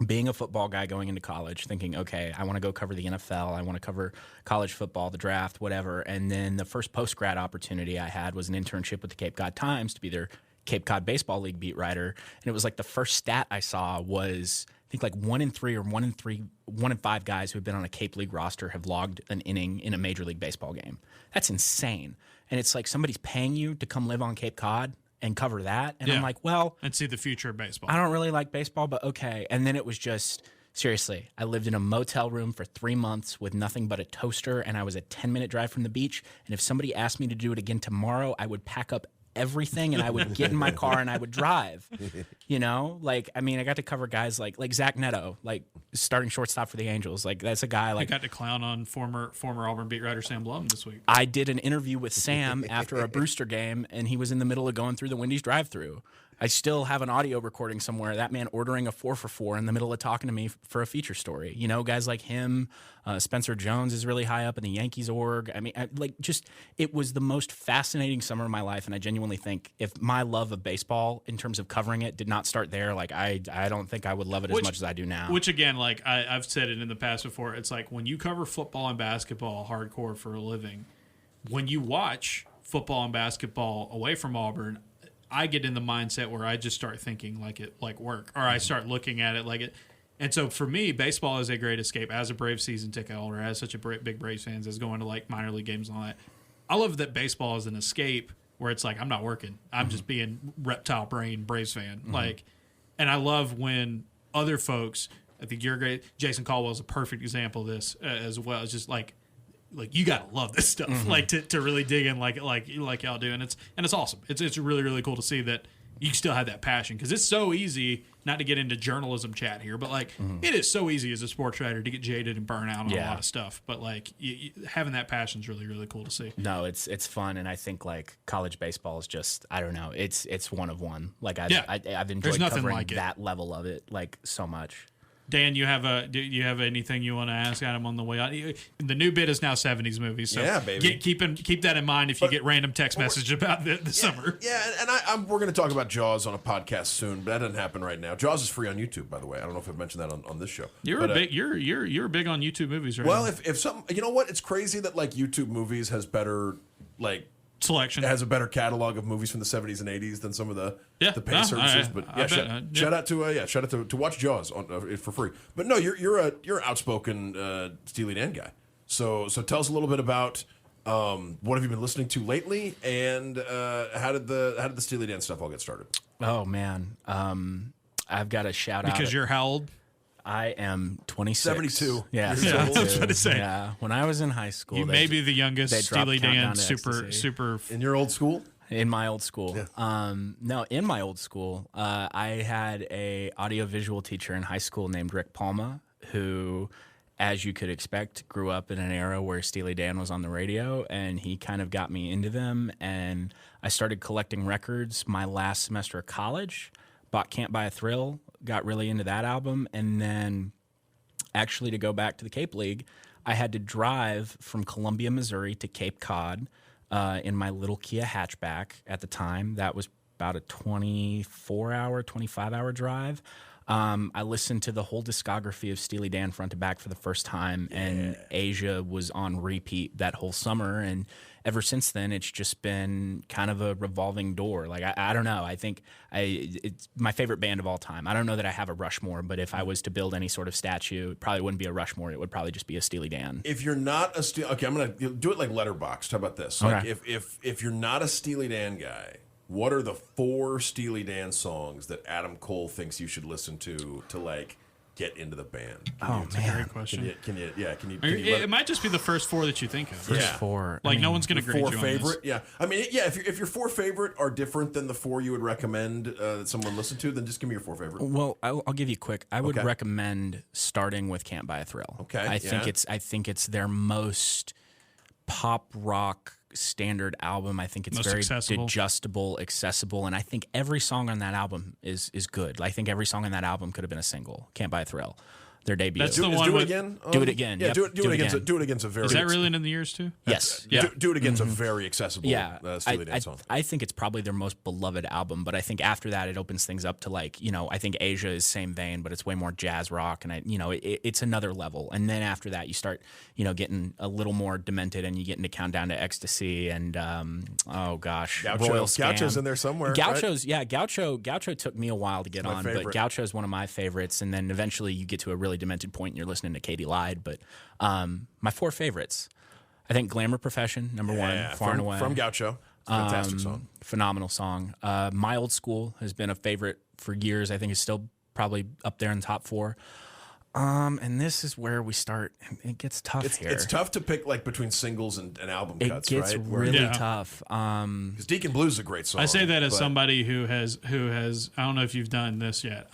being a football guy going into college, thinking, okay, I want to go cover the NFL. I want to cover college football, the draft, whatever. And then the first post-grad opportunity I had was an internship with the Cape Cod Times to be their Cape Cod Baseball League beat writer. And it was like the first stat I saw was, I think like 1 in 3 or 1 in 5 guys who have been on a Cape League roster have logged an inning in a Major League Baseball game. That's insane. And it's like somebody's paying you to come live on Cape Cod and cover that. And I'm like, well. And see the future of baseball. I don't really like baseball, but okay. And then it was just, seriously, I lived in a motel room for 3 months with nothing but a toaster, and I was a 10-minute drive from the beach. And if somebody asked me to do it again tomorrow, I would pack up everything and I would get in my car and I would drive. You know, like, I mean, I got to cover guys like Zach Neto, like starting shortstop for the Angels. Like, that's a guy like. I got to clown on former Auburn beat writer Sam Dutton this week. I did an interview with Sam after a Brewster game, and he was in the middle of going through the Wendy's drive-thru. I still have an audio recording somewhere. That man ordering a 4-for-4 in the middle of talking to me for a feature story. You know, guys like him. Spencer Jones is really high up in the Yankees org. I mean, it was the most fascinating summer of my life, and I genuinely think if my love of baseball in terms of covering it did not start there, like I don't think I would love it as much as I do now. Which again, like I've said it in the past before, it's like when you cover football and basketball hardcore for a living, when you watch football and basketball away from Auburn, I get in the mindset where I just start thinking like work, or I start looking at it like it. And so for me, baseball is a great escape as a Braves season ticket holder, as such a big Braves fans, as going to like minor league games and all that. I love that baseball is an escape where it's like I'm not working. I'm just being reptile brain Braves fan. Like, and I love when other folks, I think you're great. Jason Caldwell is a perfect example of this as well. It's just like you gotta love this stuff, like to really dig in like y'all do, and it's awesome. It's really, really cool to see that you still have that passion, because it's so easy, not to get into journalism chat here, but like it is so easy as a sports writer to get jaded and burn out on a lot of stuff. But like having that passion is really, really cool to see. No, it's fun, and I think like college baseball is just, I don't know, it's one of one. Like I've enjoyed covering that level of it like so much. Dan, do you have anything you want to ask Adam on the way out? The new bit is now 70s movies, so yeah, baby. Keep that in mind if you get random text message about the summer. Yeah, and we're going to talk about Jaws on a podcast soon, but that doesn't happen right now. Jaws is free on YouTube, by the way. I don't know if I've mentioned that on this show. You're big on YouTube movies, right? Well, if something, you know what? It's crazy that like YouTube movies has better like selection. It has a better catalog of movies from the 70s and 80s than some of the pay services. But shout out to watch Jaws for free. But no, you're an outspoken Steely Dan guy. So tell us a little bit about what have you been listening to lately, and how did the Steely Dan stuff all get started? Oh man, I've got a shout out because you're how old? I am 26. 72. Yeah, I was about to say. Yeah, when I was in high school, you may be the youngest Steely Dan super. In your old school? In my old school. Yeah. No, in my old school, I had a audiovisual teacher in high school named Rick Palma, who, as you could expect, grew up in an era where Steely Dan was on the radio, and he kind of got me into them. And I started collecting records my last semester of college. Bought Can't Buy a Thrill, got really into that album, and then actually, to go back to the Cape League, I had to drive from Columbia, Missouri to Cape Cod in my little Kia hatchback at the time. That was about a 24-hour, 25-hour drive. I listened to the whole discography of Steely Dan front to back for the first time, and Asia was on repeat that whole summer. And ever since then, it's just been kind of a revolving door. Like, I don't know. I think it's my favorite band of all time. I don't know that I have a Rushmore, but if I was to build any sort of statue, it probably wouldn't be a Rushmore. It would probably just be a Steely Dan. If you're not a okay, I'm going to do it like Letterboxd. How about this? Like, Okay. if you're not a Steely Dan guy, what are the 4 Steely Dan songs that Adam Cole thinks you should listen to like get into the band? Great question. Can you It might just be the first 4 that you think of. First 4. Like, no one's going to grade you 4 on favorite? this. Yeah. I mean, yeah, if your 4 favorite are different than the 4 you would recommend that someone listen to, then just give me your 4 favorite. Well, I'll give you quick. I would recommend starting with "Can't Buy a Thrill." Okay, I think it's their most pop rock standard album. I think it's Most very accessible. digestible, accessible, and I think every song on that album is good. I think every song on that album could have been a single. "Can't Buy a Thrill," their debut. That's the one Do It with- Again? Do It Again. Yeah, Yep. do it Do It against Again. Do It Again's a very... Is that really in the years too? Yes. Yeah. Do It Again's a very accessible Steely Dan song. I think it's probably their most beloved album, but I think after that it opens things up to, like, I think Asia is same vein, but it's way more jazz rock, and it's another level. And then after that you start, getting a little more demented, and you get into Countdown to Ecstasy, and Royal Scam. Gaucho's in there somewhere. Gaucho's, right? Gaucho took me a while to get on, favorite. but Gaucho's one of my favorites. And then eventually you get to a really demented point and you're listening to Katie Lied. But my 4 favorites, I think Glamour Profession, number 1, far and away. From Gaucho. Fantastic song. Phenomenal song. My Old School has been a favorite for years. I think it's still probably up there in the top 4. And this is where we start. It gets tough here. It's tough to pick betwing singles and album It cuts, gets right? really tough. Because Deacon Blues is a great song. I say that as but- somebody who has. I don't know if you've done this yet.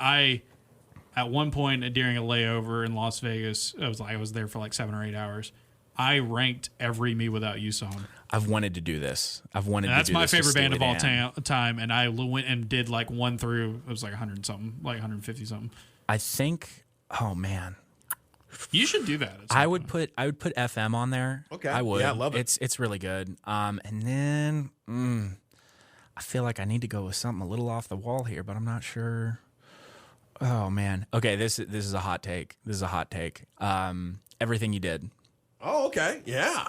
At one point during a layover in Las Vegas, I was there for like 7 or 8 hours. I ranked every Me Without You song. I've wanted to do this. That's my favorite band of all time. time, and I went and did like 1 through. It was like 100 something, like 150 something. I think. Oh man. You should do that. I would put FM on there. Okay. I would. Yeah, I love it. It's really good. And then I feel like I need to go with something a little off the wall here, but I'm not sure. Oh man. Okay, this is a hot take. Everything You Did Oh, okay. Yeah.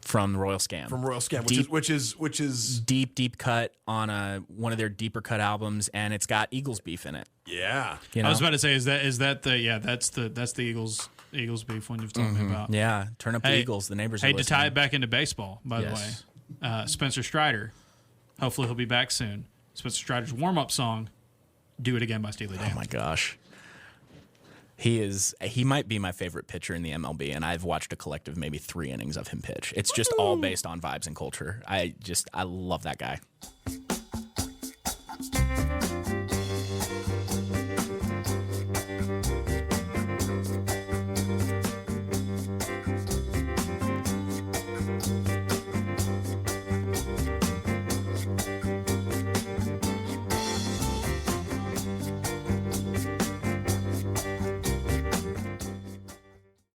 from Royal Scam. From Royal Scam, Deep- which is deep cut on one of their deeper cut albums, and it's got Eagles beef in it. yeah. You know? I was about to say, is that the that's the Eagles beef one you've told me about. Yeah, turn up the Hey, Eagles. The neighbors. Hey, are to tie listening. it back into baseball, by Yes. the way, Spencer Strider. Hopefully he'll be back soon. Spencer Strider's warm-up song, "Do It Again" by Steely Dan. Oh my gosh. He might be my favorite pitcher in the MLB, and I've watched a collective maybe 3 innings of him pitch. It's just all based on vibes and culture. I love that guy.